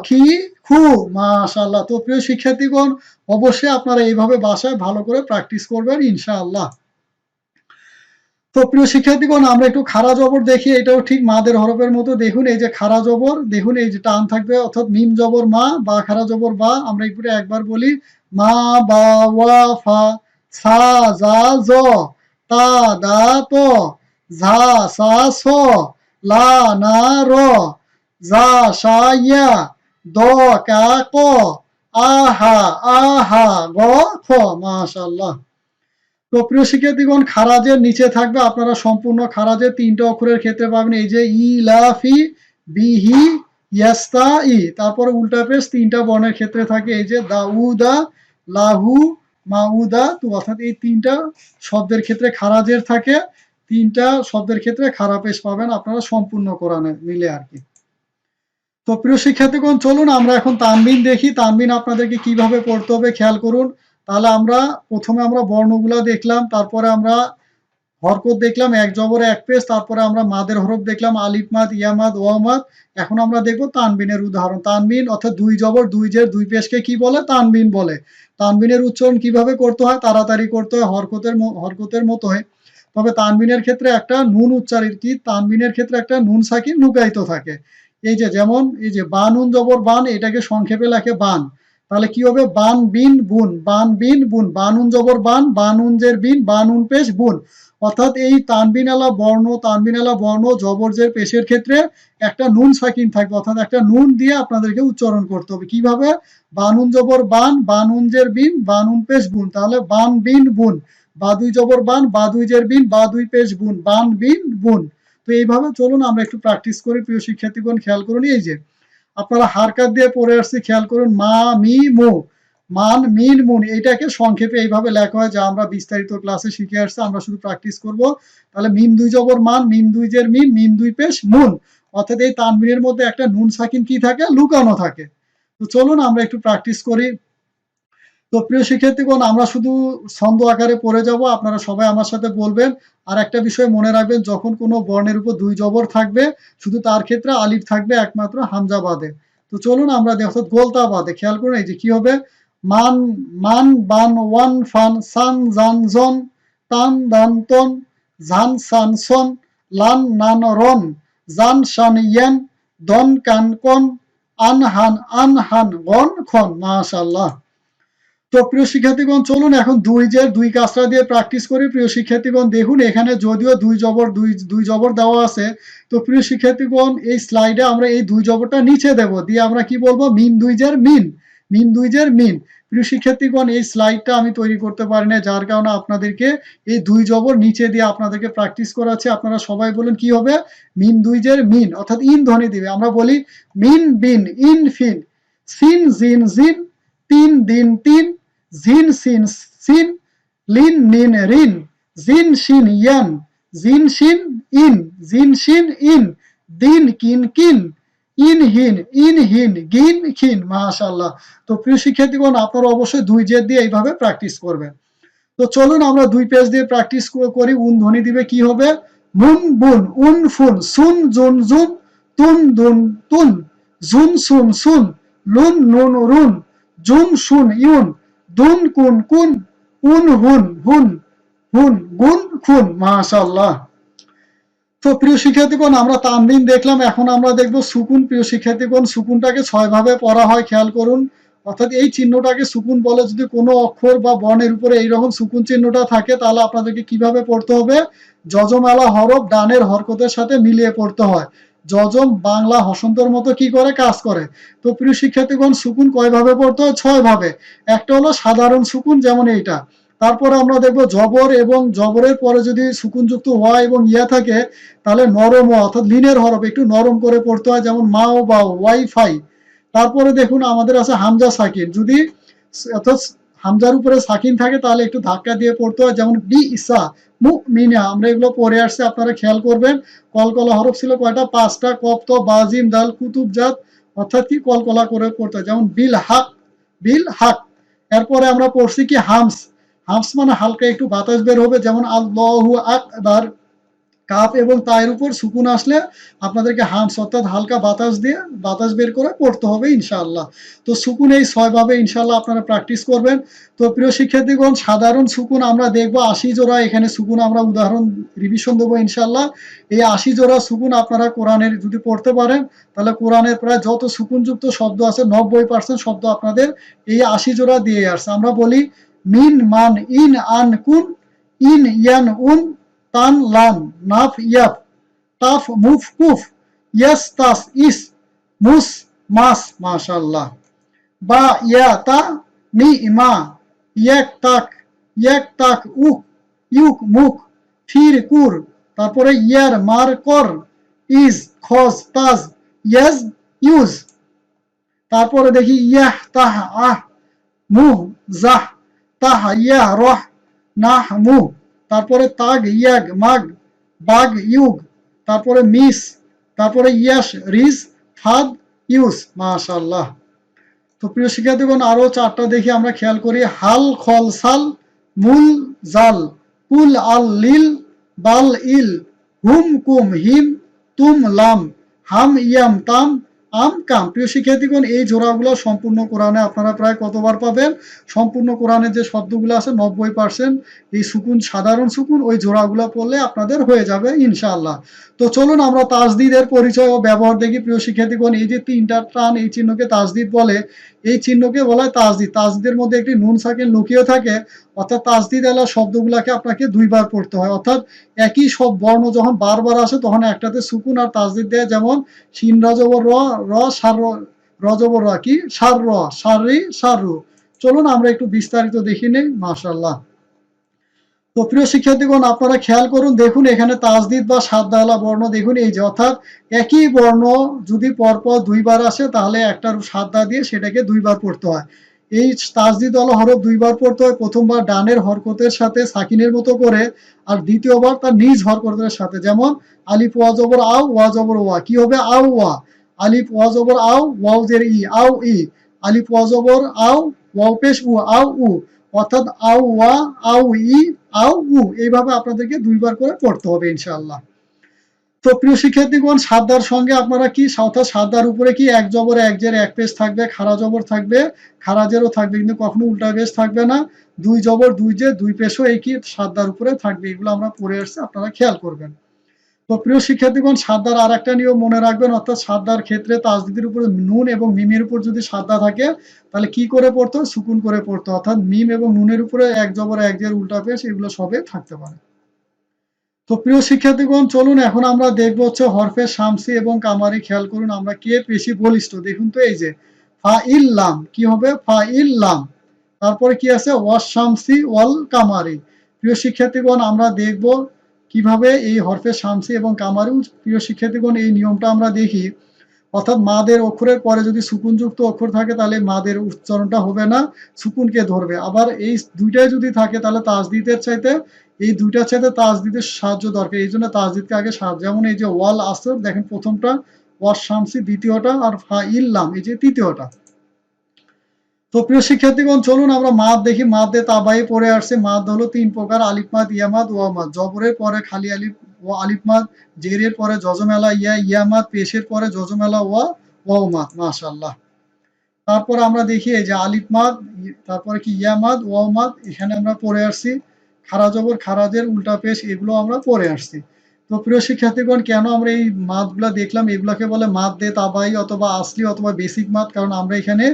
খি খু। মাশাআল্লাহ। তো প্রিয় শিক্ষার্থীগণ, অবশ্যই আপনারা এইভাবে বাসায় ভালো করে প্র্যাকটিস করবেন ইনশাআল্লাহ। তো প্রিয় শিক্ষার্থীগণ, আমরা একটু খাড়া জবর দেখি। এটাও ঠিক মাদের হরফের মতো। দেখুন এই যে খাড়া জবর, দেখুন এই যে টান থাকবে, অর্থাৎ মিম জবর মা, বা খাড়া জবর বা। আমরা একটু একবার বলি। মা বা ওয়া ফা, সা জা জ, তা দা ত, ঝা সা স, লা না র, যা সা ইয়া, দ কা ক, আহা আহা, গ খ। মাশাআল্লাহ। তো প্রিয় শিক্ষার্থীগণ, খারাজের নিচে থাকবে, আপনারা সম্পূর্ণ খারাজের তিনটা অক্ষরের ক্ষেত্রে পাবেন এই যে ই লা ফি, বিহি, ইয়াস্তা ই। তারপরে উল্টা পেশ তিনটা বর্ণের ক্ষেত্রে থাকে এই যে দাউদা, লাহু, মাউদা। তো অর্থাৎ এই তিনটা শব্দের ক্ষেত্রে খারাজের থাকে। তিনটা শব্দের ক্ষেত্রে খারা পেশ পাবেন আপনারা সম্পূর্ণ কোরআনে মিলে আর কি। তো প্রিয় শিক্ষার্থীগণ, চলুন আমরা এখন তানবিন দেখি। তানবিন আপনাদেরকে কিভাবে পড়তে হবে খেয়াল করুন। তাহলে আমরা প্রথমে আমরা বর্ণগুলা দেখলাম, তারপরে আমরা হরকত দেখলাম, এক জবরে এক পেশ, তারপরে আমরা মাদের হরফ দেখলাম, আলিফ মাদ, ইয়া মাদ, ওয়া মাদ। এখন আমরা দেখব তানবিনের উদাহরণ। তানবিন অর্থাৎ দুই জবর দুই জের দুই পেশকে কি বলে? তানবিন বলে। তানবিনের উচ্চারণ কিভাবে করতে হয়? তাড়াতাড়ি করতে হয়, হরকতের মতো হয়। তবে তানবিনের ক্ষেত্রে একটা নুন উচ্চারিত কি তানবিনের ক্ষেত্রে একটা নুন সাকিন লুকায়িত থাকে। এই যে যেমন এই যে বা নুন জবর বান, এটাকে সংক্ষেপে লেখে বান, তাহলে কি হবে বান বিন বুন, বান বিন বুন, বা নুন জবর বান, বা নুন জের বিন, বা নুন পেশ বুন। অর্থাৎ এই তানবিন আলা বর্ণ জবর জের পেশের ক্ষেত্রে একটা নুন সাকিন থাকবে, অর্থাৎ একটা নুন দিয়ে আপনাদেরকে উচ্চারণ করতে হবে। কিভাবে? বানুন জবর বান, বানুন জের বিন, বানুন পেশ বুন, তাহলে বান বিন বুন, বা দুই জবর বান, বা দুই জের বিন, বা দুই পেশ বুন, বান বিন বুন। তো এইভাবে চলুন আমরা একটু প্র্যাকটিস করি। প্রিয় শিক্ষার্থীগণ খেয়াল করুন, এই যে আপনারা হারকাত দিয়ে পড়ে আসছি, খেয়াল করুন মা মি মো, মান মিন মুন, এটাকে সংক্ষেপে এইভাবে লেখা হয়, যা আমরা বিস্তারিত ক্লাসে শিখে আসছি, আমরা শুধু প্র্যাকটিস করব। তাহলে মিম দুই জবর মান, মিম দুই জের মিম, মিম দুই পেশ মুন, অর্থাৎ এই তানবিনের মধ্যে একটা নুন সাকিন কি থাকে, লুকানো থাকে। তো চলুন আমরা একটু প্র্যাকটিস করি। তো প্রিয় শিক্ষার্থীগণ, আমরা শুধু ছন্দ আকারে পড়ে যাব, আপনারা সবাই আমার সাথে বলবেন। আর একটা বিষয় মনে রাখবেন, যখন কোনো বর্ণের উপর দুই জবর থাকবে, শুধু তার ক্ষেত্রে আলিফ থাকবে একমাত্র হামজা বাদে। তো চলুন আমরা অর্থাৎ গোলতা বাদে খেয়াল করুন, এই যে কি হবে, মান মান বান ওয়ান ফান সান জান জন টান দান তন ঝান সান সন লান নান রন জান শান ইয়ান দন কান কন আন হান গন খন। মাশাআল্লাহ। তো প্রিয় শিক্ষার্থীগণ, চলুন এখন দুই কাজটা দিয়ে প্র্যাকটিস করি। প্রিয় শিক্ষার্থীগণ দেখুন, এখানে যদিও দুই জবর দেওয়া আছে, তো প্রিয় শিক্ষার্থীগণ এই স্লাইডে আমরা এই দুই জবরটা নিচে দেব, দিয়ে আমরা কি বলবো, মিন দুই জের মিন, মিন দুই জের মিন। প্রিয় শিক্ষার্থীগণ এই স্লাইডটা আমি তৈরি করতে পারি না, যার কারণে আপনাদেরকে এই দুই জবর নিচে দিয়ে আপনাদেরকে প্র্যাকটিস করাচ্ছে। আপনারা সবাই বলেন কি হবে, মিন দুই জের মিন, অর্থাৎ ইন ধ্বনি দিবে। আমরা বলি মিন বিন ইন ফিন, সিন জিন জিন, তিন দিন তিন, জিন সিন সিন, লিন নিন রিন, জিন শিন ইয়ান, জিন শিন ইন, জিন শিন ইন, দিন কিন কিন, ইন হিন গিন খিন। মাশাআল্লাহ। তো প্রিয় শিক্ষার্থীগণ, আপনারা অবশ্যই দুই জের দিয়ে এইভাবে প্র্যাকটিস করবেন। তো চলুন আমরা দুই পেজ দিয়ে প্র্যাকটিস করি। উন ধ্বনি দিবে কি হবে, মুন বুন, উন ফুন, সুন জুন জুন, তুন দুন তুন, জুন সুন সুন, লুন নুন রুন, জুন শুন ইউন, দুন কুন কুন, উন হুন হুন, হুন গুন খুন। মাশাআল্লাহ। তো প্রিয় শিক্ষার্থীগণ, আমরা তানবিন দেখলাম, এখন আমরা দেখব সুকুন। প্রিয় শিক্ষার্থীগণ, সুকুনটাকে 6 ভাবে পড়া হয়, খেয়াল করুন। অর্থাৎ এই চিহ্নটাকে সুকুন বলে। যদি কোনো অক্ষর বা বর্ণের উপরে এইরকম সুকুন চিহ্নটা থাকে, তাহলে আপনাদেরকে কিভাবে পড়তে হবে, যজমালা হরফ ডানের হরকতের সাথে মিলিয়ে পড়তে হয়। যজম বাংলা হসন্তর মতো কি করে, কাজ করে। তো প্রিয় শিক্ষার্থীগণ, সুকুন কয় ভাবে পড়তে হয়, 6 ভাবে। একটা হলো সাধারণ সুকুন, যেমন এইটা। তারপরে আমরা দেখব জবর, এবং জবরের পরে যদি সুকুনযুক্ত ওয়া এবং ইয়া থাকে, তাহলে নরম ওয়া, অর্থাৎ লিনের হরফ একটু নরম করে পড়তে হয়, যেমন মাও বাও, ওয়াইফাই। তারপরে দেখুন আমাদের আছে হামজা সাকিন, যদি অর্থাৎ হামজার উপরে সাকিন থাকে, তাহলে একটু ধাক্কা দিয়ে পড়তে হয়, যেমন বি ইসা, মুমিনা। আমরা এগুলো পড়ে আসছে, আপনারা খেয়াল করবেন। কলকলা হরফ ছিল কয়টা, 5টা। কফ তো বাজিম দাল কুতুব জাত, অর্থাৎ কি কলকলা করে পড়তে হয়, যেমন বিল হাক, বিল হাক। এরপরে আমরা পড়ছি কি হামস, হামস মানে হালকা একটু বাতাস বের হবে, যেমন আল্লাহু আকবার। কাফ এবং তায়ের উপর সুকুন আসলে আপনাদেরকে হামস, অর্থাৎ হালকা বাতাস দিয়ে বাতাস বের করে পড়তে হবে ইনশাআল্লাহ। তো সুকুন এই 6 ভাবে ইনশাআল্লাহ আপনারা প্র্যাকটিস করবেন। তো প্রিয় শিক্ষার্থীগণ, সাধারণ সুকুন আমরা দেখব 80 জোড়া। এখানে সুকুন আমরা উদাহরণ রিভিশন দেবো ইনশাআল্লাহ। এই 80 জোড়া সুকুন আপনারা কোরআনের যদি পড়তে পারেন, তাহলে কোরআনের প্রায় যত সুকুনযুক্ত শব্দ আছে 90% শব্দ আপনাদের এই 80 জোড়া দিয়ে আসছে। আমরা বলি মিন মান ইন আন কুন, ইন ইয়ান উন, তান লান, নাফ ইয়াফ, তাফ মুফ কুফ, ইয়াস তাস ইস, মুস মাস। মাশাআল্লাহ। বা ইয়া তা নি ইমা, ইয়াক তাক উক, ইউক মুক, ফির কুর। তারপরে ইয়ার মার কর, ইজ খজ তাজ, ইয়াজ ইউজ। তারপরে দেখি ইয়াহ তাহ আহ, মুহ জাহ, তাহ ইয়াহ রহ, নাহ মুহ। তারপরে তাগ ইয়াগ মাগ, বাগ ইউগ। তারপরে মিস, তারপরে ইয়াস রিজ, ফাদ ইউস। মাশাআল্লাহ। তো প্রিয় শিক্ষার্থীগণ, আরো 4টা দেখি আমরা, খেয়াল করি। হাল খল সাল, মুল জাল, কুল আল লিল, বাল ইল, হুম কুম হিম, তুম লাম, হাম ইয়াম তাম, আম কাম। প্রিয় শিক্ষার্থীগণ, এই জোড়াগুলো সম্পূর্ণ কোরআনে আপনারা প্রায় কতবার পাবেন? সম্পূর্ণ কোরআনের যে শব্দগুলো আছে 90% এই সুকুন, সাধারণ সুকুন, ওই জোড়াগুলো পড়লে আপনাদের হয়ে যাবে ইনশাআল্লাহ। তো চলুন আমরা তাজদিদের পরিচয় ও ব্যবহার দেখি। প্রিয় শিক্ষার্থীগণ, এই যে 3টা টান, এই চিহ্নকে তাজদিদ বলে। এই চিহ্নকে বলা হয় তাজদিদ। তাজদিদের মধ্যে একটি নুন সাকিন লুকিয়ে থাকে, অর্থাৎ তাজদিদ আলা শব্দগুলোকে আপনাকে 2বার পড়তে হয়। অর্থাৎ একই সব বর্ণ যখন বারবার আসে তখন একটাতে সুকুন আর তাজদিদ দেয়। যেমন শিন রজবর র, র সার, রজবর র কি সার, র সারি সারু। চলুন আমরা একটু বিস্তারিত দেখি নেই। মাশাআল্লাহ। তো প্রিয় শিক্ষার্থীগণ, আপনারা খেয়াল করুন, দেখুন এখানে তাজদিদ বা সাদ্দালা বর্ণ দেখুন, এই যে অর্থাৎ একই বর্ণ যদি পরপর 2বার আসে তাহলে একটার সাদ্দা দিয়ে সেটাকে 2বার পড়তে হয়। এই তাজদিদ ওয়ালা হরফ 2বার পড়তে হয়। প্রথমবার ডানের হরকতের সাথে সাকিনের মতো করে, আর দ্বিতীয়বার তার নিজ হরকতের সাথে। যেমন আলিফ ওয়া জবর আও, ওয়া জবর ওয়া, কি হবে? আও ওয়া। আলিফ ওয়া জবর আও, ওয়াও জের ই, আও ই। আলিফ ওয়া জবর আও, ওয়াও পেশ উ, আও উ। অর্থাৎ আও ওয়া, আও ই, আও উ, এইভাবে আপনাদেরকে 2বার করে পড়তে হবে ইনশাআল্লাহ। তো প্রিয় শিক্ষার্থীগণ, সাদ্দার সঙ্গে আপনারা কি, অর্থাৎ সাদ্দার উপরে কি এক জবর এক জের এক পেশ থাকবে, খাড়া জবর থাকবে, খাড়াজেরও থাকবে, কিন্তু কখনো উল্টা পেশ থাকবে না। 2 জবর 2 জের 2 পেশও এই কি সাদ্দার উপরে থাকবে। এগুলো আমরা পড়ে আসছি, আপনারা খেয়াল করবেন। তো প্রিয় শিক্ষার্থীগণ, সাদ্দার আর একটা নিয়ম মনে রাখবেন, অর্থাৎ সাদ্দার ক্ষেত্রে তাজদিদের উপরে নুন এবং মিমের উপর যদি সাদ্দা থাকে তাহলে কি করে পড়তো? সুকুন করে পড়তো। অর্থাৎ মিম এবং নুনের উপরে এক জবর এক জের উল্টা পেশ এগুলো সবে থাকতে পারে। তো প্রিয় শিক্ষার্থীগণ, চলুন এখন আমরা দেখব হচ্ছে হরফে শামসি এবং কামারি। খেয়াল করুন আমরা কে বেশি বলিষ্ঠ। দেখুন তো, এই যে ফা ইল্লাম, কি হবে? ফা ইল্লাম। তারপরে কি আছে? ওয়াস শামসি ওয়াল কামারি। প্রিয় শিক্ষার্থীগণ, আমরা দেখব কিভাবে এই হরফে শামসি এবং কামারি। প্রিয় শিক্ষার্থীগণ, এই নিয়মটা আমরা দেখি। অর্থাৎ মাদের অক্ষরের পরে যদি সুকুনযুক্ত অক্ষর থাকে তাহলে মাদের উচ্চারণটা হবে না, সুকুনকে ধরবে। আবার এই দুইটাই যদি থাকে তাহলে তাজদিদের চাইতে, এই দুইটার চাইতে তাজদিদের সাহায্য দরকার। এই জন্য তাজদিদকে আগে সাহায্য। যেমন এই যে ওয়াল আসর, দেখেন প্রথমটা, ওয়াস শামসি দ্বিতীয়টা, আর ফা ইল্লাম এই যে তৃতীয়টা। তো প্রিয় শিক্ষার্থীগণ, চলুন আমরা মাদ দেখি। মাদে তাবাই পড়ে আসছে। মাদ হলো 3 প্রকার: আলিফ মাদ, ইয়া মাদ, ওয়া মাদ। জবরের পরে খালি আলিফ, ও আলিফ মাদ। জেরের পরে জজমেলা ইয়া, ইয়া মাদ। পেশের পরে জজমেলা ওয়া, ওয়াও মাদ। মাশাআল্লাহ। তারপর আমরা দেখি এই যে আলিফ মাদ, তারপরে কি ইয়া মাদ, ওয়াও মাদ, এখানে আমরা পড়ে আসছি। খারা জবর, খারাজের উল্টা পেশ, এগুলো আমরা পড়ে আসছি। তো প্রিয় শিক্ষার্থীগণ, কেন আমরা এই মাদগুলা দেখলাম? এগুলাকে বলে মাদ্দে তাবাই অথবা আসলি অথবা বেসিক মাদ। কারণ আমরা এখানে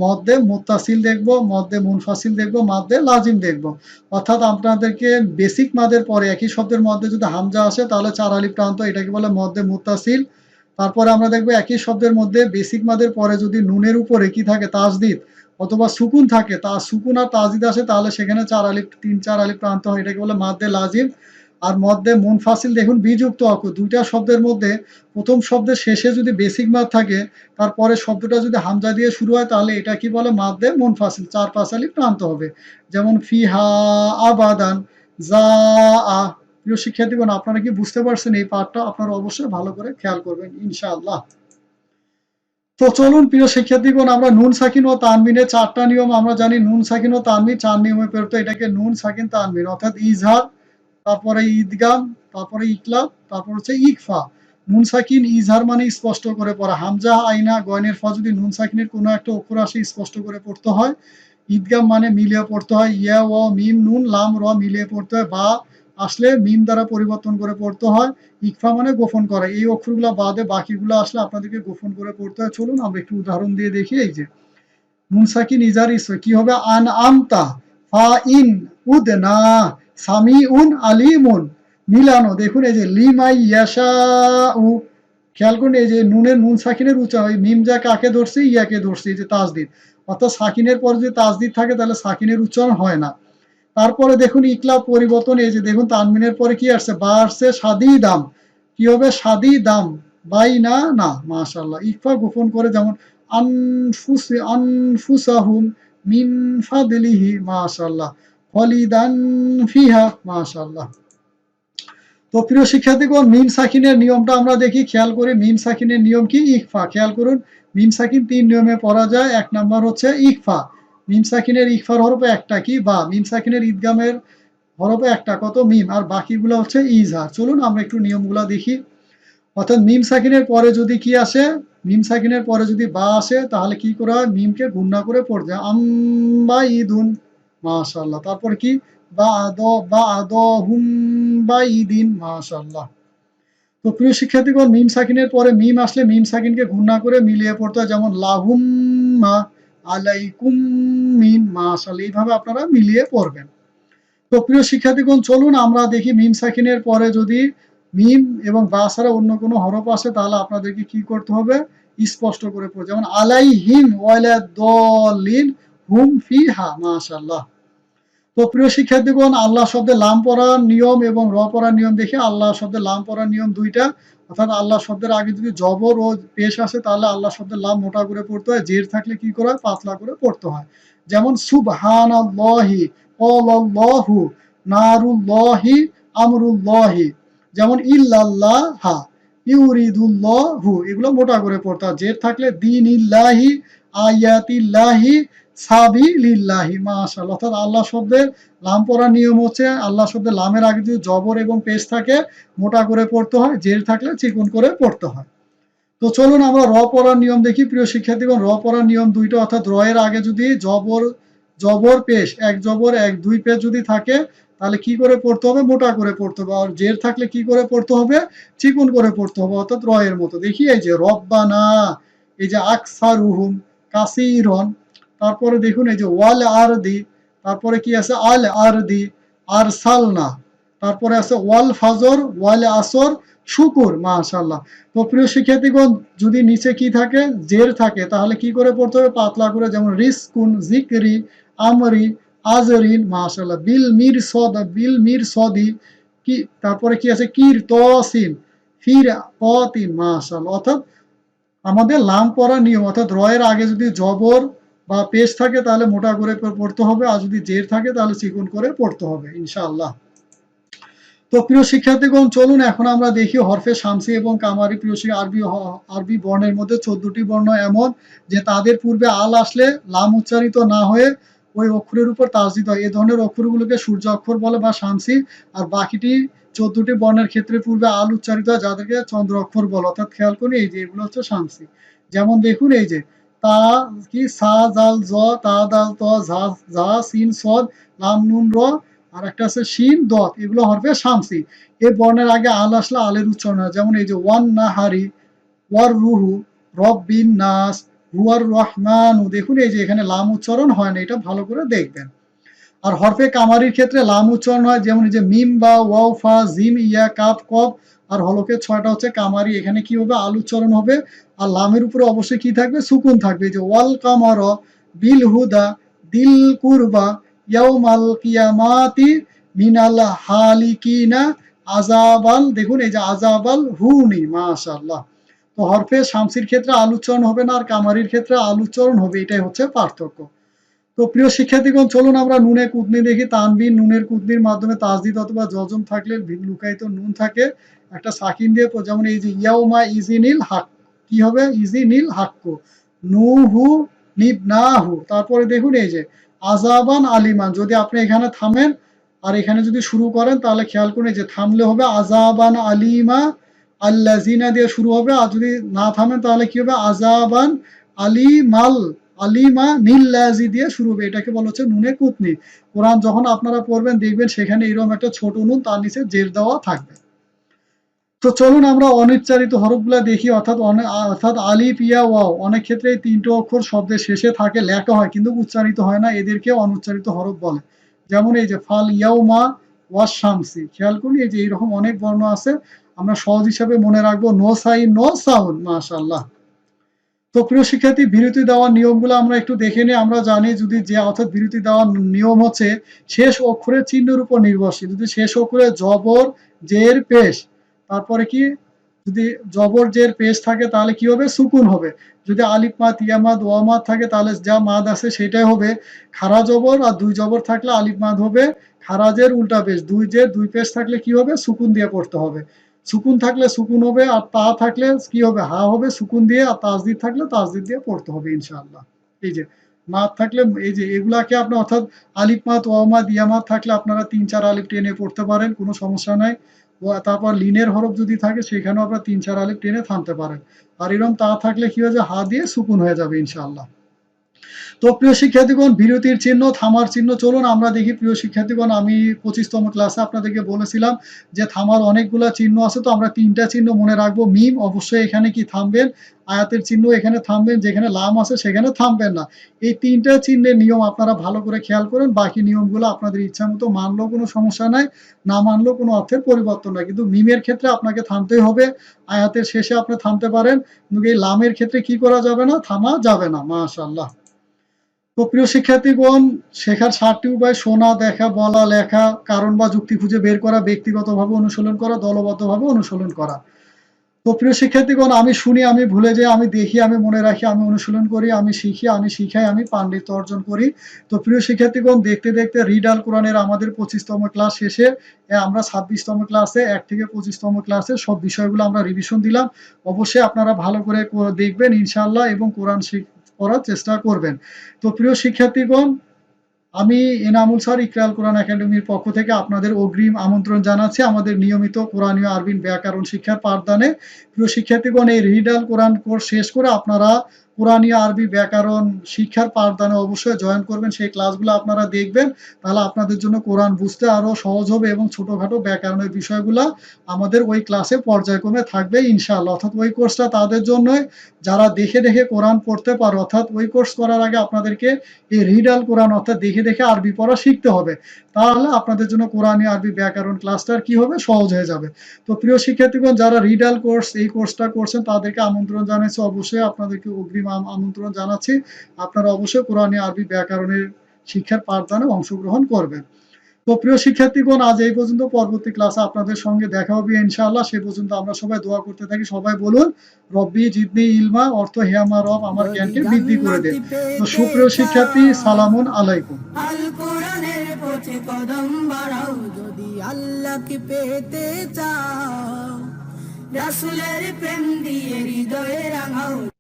মদ্দে মুত্তাসিল দেখব, মদ্দে মুনফাসিল দেখব, মাদ্দে লাজিম দেখব। অর্থাৎ আপনাদেরকে বেসিক মাদের পরে একই শব্দের মধ্যে যদি হামজা আসে তাহলে 4 আলিফ টানতে হয়, এটাকে বলে মদ্দে মুত্তাসিল। তারপরে আমরা দেখব একই শব্দের মধ্যে বেসিক মাদের পরে যদি নুনের উপরে কি থাকে? তাজদিদ অথবা সুকুন থাকে, তা সুকুন আর তাজদিদ আসে তাহলে সেখানে 4 আলিফ, 3-4 আলিফ টানতে হয়, এটাকে বলে মাদ্দে লাজিম। আর মদ্দে মুনফাসিল দেখুন বিযুক্ত অক্ষর, দুইটা শব্দের মধ্যে প্রথম শব্দের শেষে যদি বেসিক মাদ থাকে, তারপরে শব্দটা যদি হামজা দিয়ে শুরু হয় তাহলে এটা কি বলে? মাদ্দে মুনফাসিল, 4-5 আলিফ টানতে হবে। যেমন ফিহা আবাদান, যা আ। প্রিয় শিক্ষার্থীগণ, আপনারা কি বুঝতে পারছেন? এই পাঠটা আপনারা অবশ্যই ভালো করে খেয়াল করবেন ইনশাআল্লাহ। তো চলুন প্রিয় শিক্ষার্থীগণ, আমরা নুন সাকিন ও তানবিনের 4টা নিয়ম আমরা জানি। নুন সাকিন ও তানবিন 4 নিয়মে পড়তো। এটাকে নুন সাকিন তানবিন, অর্থাৎ ইজহার, তারপরে ঈদগাম, তারপরে ইকলাব, তারপর হচ্ছে ইকফা। নুন সাকিন ইজহার মানে স্পষ্ট করে পড়া। হামজা, আইনা, গয়নের ফা যদি নুন সাকিনের কোনো একটা অক্ষর আসে স্পষ্ট করে পড়তে হয়। ঈদগাম মানে মিলিয়ে পড়তে হয়। ইয়া, ও, মিম, নুন, লাম, র মিলিয়ে পড়তে হয়। বা আসলে মিম দ্বারা পরিবর্তন করে পড়তে হয়। ইকফা মানে গোপন করা। এই অক্ষরগুলো বাদে বাকিগুলো আসলে আপনাদেরকে গোপন করে পড়তে হয়। চলুন আমরা একটু উদাহরণ দিয়ে দেখি। এই যে নুন সাকিন ইজার ইসর, কি হবে? আন আমতা, ফা ইন, উদনা, সামি উন, আলিমুন। মিলানো দেখুন, এই যে লিমাই ইয়াশা উ। খেয়াল করুন এই যে নুনের, নুন সাকিনের উচ্চারণ, মিম যা কাকে ধরছে? ইয়াকে ধরছে, এই যে তাজদিদ। অর্থাৎ সাকিনের পরে যদি তাজদিদ থাকে তাহলে সাকিনের উচ্চারণ হয় না। তারপরে দেখুন ইকলাব পরিবর্তন, এই যে দেখুন তানমিনের পরে কি আসছে? বা আসছে। সাদি দাম, কি হবে? সাদি দাম, বাই না না। মাশাআল্লাহ। ইকফা গোপন করে, যেমন আনফুসাহুম মিন ফাদলিহি, মাশাআল্লাহ। খলিদান ফিহা, মাশাআল্লাহ। তো প্রিয় শিক্ষার্থীগণ, মিম সাকিনের নিয়মটা আমরা দেখি। খেয়াল করি মিম সাকিনের নিয়ম কি? ইকফা। খেয়াল করুন মিম সাকিন 3 নিয়মে পড়া যায়। 1 নাম্বার হচ্ছে ইকফা। মিম সাকিনের ইকফার হরফ একটা কি? বা। মিম সাকিনের ঈদগামের হরফ একটা কত? মিম। আর বাকিগুলো হচ্ছে ইজহার। চলুন আমরা একটু নিয়মগুলা দেখি। অর্থাৎ মিম সাকিনের পরে যদি কি আসে? মিম সাকিনের পরে যদি বা আসে তাহলে কি করা হয়, মিমকে গুণনা করে পড়তে হয়। আম্বাইদুন, মাশাআল্লাহ। তারপর কি বা'দহুম বাইদিন, মাশাআল্লাহ। তো প্রিয় শিক্ষার্থীগণ, মিম সাকিনের পরে মিম আসলে মিম সাকিনকে গুণনা করে মিলিয়ে পড়তে হয়, যেমন লাহুম্মা আলাইকুম মিন, মাশাআল্লাহ। এইভাবে আপনারা মিলিয়ে পড়বেন। তো প্রিয় শিক্ষার্থীগণ, চলুন আমরা দেখি মিম সাকিনের পরে যদি মিম এবং বা ছাড়া অন্য কোনো হরফ আসে তাহলে আপনাদেরকে কি করতে হবে, স্পষ্ট করে পড়ে, যেমন আলাইহিম ওয়ালাদ-দলিন হুম ফিহা, মাশাআল্লাহ। তো প্রিয় শিক্ষার্থীগণ, আল্লাহ শব্দে লাম পড়ার নিয়ম এবং র পড়ার নিয়ম দেখি। আল্লাহ শব্দে লাম পড়ার নিয়ম দুইটা, অর্থাৎ আল্লাহ শব্দের আগে যদি জবর ও পেশ আসে তাহলে আল্লাহ শব্দের লাম মোটা করে পড়তে হয়, জের থাকলে কি করা হয়, পাতলা করে পড়তে হয়। যেমন সুবহানাল্লাহি, ক্বালাল্লাহু, নারুল্লাহি, আমরুল্লাহি। যেমন ইল্লাল্লাহা, ইউরিদুল্লাহু, এগুলো মোটা করে পড়তে হয়। জের থাকলে দীনিল্লাহি, আয়াতিল্লাহি, সাবিলিল্লাহি, মাশাআল্লাহ। অর্থাৎ আল্লাহ শব্দের লাম পড়ার নিয়ম হচ্ছে আল্লাহ শব্দের লামের আগে যদি জবর এবং পেশ থাকে মোটা করে পড়তে হয়, জের থাকলে চিকন করে পড়তে হয়। তো চলুন আমরা র পড়ার নিয়ম দেখি। প্রিয় শিক্ষার্থীগণ, র পড়ার নিয়ম দুইটা, অর্থাৎ র এর আগে যদি জবর পেশ, এক জবর এক দুই পেশ যদি থাকে তাহলে কি করে পড়তে হবে, মোটা করে পড়তে হবে। আর জের থাকলে কি করে পড়তে হবে, চিকন করে পড়তে হবে, অর্থাৎ র এর মতো। দেখি এই যে রব্বানা, এই যে আকসারুহুম, কাসীরন। তারপরে দেখুন এই যে ওয়াল আরদি, তারপরে কি আছে আল আরদি, আরসালনা। তারপরে আছে ওয়াল ফাজর, ওয়াল আসর, শুকুর, মাশাআল্লাহ। তো প্রিয় শিক্ষার্থীগণ, যদি নিচে কি থাকে, জের থাকে, তাহলে কি করে পড়তে হবে, পাতলা করে, যেমন রিস্কুন, জিকরি, আমরি, আজরিন, মাশাআল্লাহ। বিল মির সদি, কি তারপরে কি আছে কির তসিন, ফির কতিন, মাশাআল্লাহ। অর্থাৎ আমাদের লাম পড়ার নিয়ম, অর্থাৎ র এর আগে যদি জবর বা পেশ থাকে তাহলে মোটা করে পড়তে হবে, আর যদি জের থাকে তাহলে চিকন করে পড়তে হবে, ইনশাআল্লাহ। তো প্রিয় শিক্ষার্থীগণ, চলুন এখন আমরা দেখি হরফে শামসি এবং কামারি। প্রিয় আরবি বর্ণের মধ্যে 14টি বর্ণ এমন যে তাদের পূর্বে আল আসলে লাম উচ্চারিত না হয়ে ওই অক্ষরের উপর তাসদিদ হয়। এই ধরনের অক্ষরগুলোকে সূর্য অক্ষর বলে বা শামসি। আর বাকিটি 14টি বর্ণের ক্ষেত্রে পূর্বে আল উচ্চারিত হয় যাদেরকে চন্দ্র অক্ষর বলে। অর্থাৎ খেয়াল করি এই যে এগুলো হচ্ছে শামসি। যেমন দেখুন এই যে তা, কি সা জাল জ, তা দাল ত, ঝা সিন সদ, লাম নুন র, আর একটা আছে শিন দত, এগুলো হরফে শামসি। এই বর্ণের আগে আল আসলে আলের উচ্চারণ হয়, যেমন এই যে ওয়ান নাহারি, ওয়ার রুহু, রব্বিন নাস, হুয়ার রহমানু। দেখুন এই যে এখানে লাম উচ্চারণ হয় না, এটা ভালো করে দেখবেন। আর হরফে কামারির ক্ষেত্রে লাম উচ্চারণ হয়, যেমন এই যে মিম বা ওয়াও ফা জিম ইয়া কাফ কফ। আর হলকের 6টা হচ্ছে কামারি, এখানে কি হবে, আল উচ্চারণ হবে। আর লামের উপরে অবশ্যই কি থাকবে, সুকুন থাকবে। এই যে ওয়াল কামার, বিল হুদা, দিল কুরবা, ইয়াউমাল কিয়ামাতি, মিনাল হালিকিনা, আজাবাল। দেখুন এই যে আজাবাল হুনি, মাশাআল্লাহ। তো হরফে শামসির ক্ষেত্রে আল উচ্চারণ হবে না, আর কামারির ক্ষেত্রে আল উচ্চারণ হবে, এটাই হচ্ছে পার্থক্য। তো প্রিয় শিক্ষার্থীগণ, চলুন আমরা নুনে কুতনি দেখি। তানবিন নুনের কুতনির মাধ্যমে তাসদিদ অথবা জজম থাকলে লুকায়িত নুন থাকে একটা সাকিন দিয়ে, যেমন এই যে ইয়াউমা ইজিনিল হাক, কি হবে, ইজিনিল হাক্কু, নুহু নিবনাহু। তারপরে দেখুন এই যে আজাবান আলিমান, যদি আপনি এখানে থামেন আর এখানে যদি শুরু করেন তাহলে খেয়াল করুন এই যে থামলে হবে আজাবান আলিমা, আল্লাজিনা দিয়ে শুরু হবে। আর যদি না থামেন তাহলে কি হবে, আজাবান আলিমাল, আলিমা নিল্লাজি দিয়ে শুরু হবে। এটাকে বলা হচ্ছে নুনে কুতনি। কোরআন যখন আপনারা পড়বেন দেখবেন সেখানে এরকম একটা ছোট নুন তার নিচে জের দেওয়া থাকবে। তো চলুন আমরা অনিচ্চারিত হরফগুলো দেখি, অর্থাৎ আলিফ ইয়া ওয়াও। অনেক ক্ষেত্রে এই 3টে অক্ষর শব্দের শেষে থাকে, লেখা হয় কিন্তু উচ্চারিত হয় না, এদেরকে অনুচ্চারিত হরফ বলে। যেমন এই যে ফাল ইয়াউমা ওয়াশ শামসি। খেয়াল করি এই যে এইরকম অনেক বর্ণ আছে, আমরা সহজ হিসাবে মনে রাখবো নো সাইন নো সাউন্ড, মাশাআল্লাহ। তো প্রিয় শিক্ষার্থী, বিরতি দেওয়ার নিয়মগুলো আমরা একটু দেখে নিই। আমরা জানি যদি যে, অর্থাৎ বিরতি দেওয়ার নিয়ম হচ্ছে শেষ অক্ষরের চিহ্নের উপর নির্ভরশীল। যদি শেষ অক্ষরে জবর জের পেশ, তারপরে কি, যদি জবর জের পেশ থাকে তাহলে কি হবে, সুকুন হবে। যদি আলিফ মাদ ইয়া মাদ ওয়া মাদ থাকে তাহলে যা মাদ আছে সেটাই হবে খারা জবর, আর দুই জবর থাকলে আলিফ মাদ হবে খারাজের উল্টা পেশ। দুই জের দুই পেশ থাকলে কি হবে, সুকুন দিয়ে পড়তে হবে। সুকুন থাকলে সুকুন হবে, আর তা থাকলে কি হবে, হা হবে সুকুন দিয়ে, আর তাসদিদ থাকলে তাসদিদ দিয়ে পড়তে হবে, ইনশাআল্লাহ। এই যে মাদ থাকলে এই যে এগুলাকে আপনি, অর্থাৎ আলিফ মাদ ওয়া মাদ ইয়া মাদ থাকলে আপনারা 3-4 আলিফ টেনে পড়তে পারেন, কোনো সমস্যা নাই। তারপর লিনের হরফ যদি থাকে সেখানেও আপনারা ৩-৪ আলিফ টেনে থামতে পারেন। আর এরকম তা থাকলে কি হয়ে যায়, হা দিয়ে সুকুন হয়ে যাবে ইনশাআল্লাহ। তো প্রিয় শিক্ষার্থীগণ, বিরতির চিহ্ন, থামার চিহ্ন, চলুন আমরা দেখি প্রিয় শিক্ষার্থীগণ, আমি 25তম ক্লাসে আপনাদেরকে বলেছিলাম যে থামার অনেকগুলা চিহ্ন আছে, তো আমরা ৩টা চিহ্ন মনে রাখবো। মিম অবশ্যই এখানে কি থামবেন, আয়াতের চিহ্ন এখানে থামবেন, যেখানে লাম আছে সেখানে থামবেন না। এই ৩টা চিহ্নের নিয়ম আপনারা ভালো করে খেয়াল করেন। বাকি নিয়মগুলো আপনাদের ইচ্ছা মতো মানলেও কোনো সমস্যা নাই, না মানলেও কোনো অর্থের পরিবর্তন নাই। কিন্তু মিমের ক্ষেত্রে আপনাকে থামতেই হবে, আয়াতের শেষে আপনি থামতে পারেন, কিন্তু এই লামের ক্ষেত্রে কি করা যাবে না, থামা যাবে না। মাশাআল্লাহ। তো প্রিয় শিক্ষার্থীগণ, শেখার ৭টি উপায়: শোনা, দেখা, বলা, লেখা, কারণ বা যুক্তি খুঁজে বের করা, ব্যক্তিগতভাবে অনুশীলন করা, দলবদ্ধভাবে অনুশীলন করা। তো প্রিয় শিক্ষার্থীগণ, আমি শুনি, আমি ভুলে যাই, আমি দেখি, আমি মনে রাখি, আমি অনুশীলন করি, আমি শিখি, আমি শিখাই, আমি পাণ্ডিত্য অর্জন করি। তো প্রিয় শিক্ষার্থীগণ, দেখতে দেখতে রিড আল কোরআনের আমাদের 25তম ক্লাস শেষে আমরা 26তম ক্লাসে ১ থেকে 25তম ক্লাসের সব বিষয়গুলো আমরা রিভিশন দিলাম। অবশ্যই আপনারা ভালো করে দেখবেন ইনশাআল্লাহ এবং কোরআন পড়ার চেষ্টা করবেন। তো প্রিয় শিক্ষার্থীগণ, আমি এনামুল স্যার ইকরা আল কোরআন একাডেমির পক্ষ থেকে আপনাদের অগ্রিম আমন্ত্রণ জানাচ্ছি আমাদের নিয়মিত কোরআনীয় আরবি ব্যাকরণ শিক্ষার পাঠদানে। প্রিয় শিক্ষার্থীগণ, এই রিড আল কোরআন কোর্স শেষ করে আপনারা কোরআনীয় আরবি ব্যাকরণ শিক্ষার পাঠদানে অবশ্যই জয়েন করবেন। সেই ক্লাসগুলো আপনারা দেখবেন, তাহলে আপনাদের জন্য কোরআন বুঝতে আরো সহজ হবে এবং ছোটখাটো ব্যাকরণের বিষয়গুলা আমাদের ওই ক্লাসে পর্যায়ক্রমে থাকবে ইনশাআল্লাহ। অর্থাৎ ওই কোর্সটা তাদের জন্যই যারা দেখে দেখে কোরআন পড়তে পারে। অর্থাৎ ওই কোর্স করার আগে আপনাদেরকে এই রিড আল কোরআন অর্থাৎ দেখে দেখে আরবি পড়া শিখতে হবে, তাহলে আপনাদের জন্য কোরআনী আরবি ব্যাকরণ ক্লাসটা কি হবে, সহজ হয়ে যাবে। তো প্রিয় শিক্ষার্থীগণ, যারা রিড আল কোর্স এই কোর্সটা করছেন তাদেরকে আমন্ত্রণ জানাচ্ছি, অবশ্যই আপনাদেরকে অগ্রিম আমন্ত্রণ জানাচ্ছি। আপনারা অবশ্যই কোরআনী আরবি ব্যাকরণের শিক্ষার পাঠদানে অংশগ্রহণ করবেন। তো প্রিয় শিক্ষার্থীগণ, আজ এই পর্যন্ত। পরবর্তী ক্লাসে আপনাদের সঙ্গে দেখা হবে ইনশাআল্লাহ। সে পর্যন্ত আমরা সবাই দোয়া করতে থাকি। সবাই বলুন, রব্বি জিদনি ইলমা, অর্থ হে আমার রব আমার যদি জ্ঞানকে বৃদ্ধি করে দেন। জান্নাতি তো পেতে সুপ্রিয় শিক্ষার্থী, চাও, সালামুন আলাইকুম। আল কোরআনের পথে কদম বাড়াও। যদি আল্লাহকে পেতে চাও, রাসূলের প্রেম দিয়ে হৃদয়ে রাঙাও।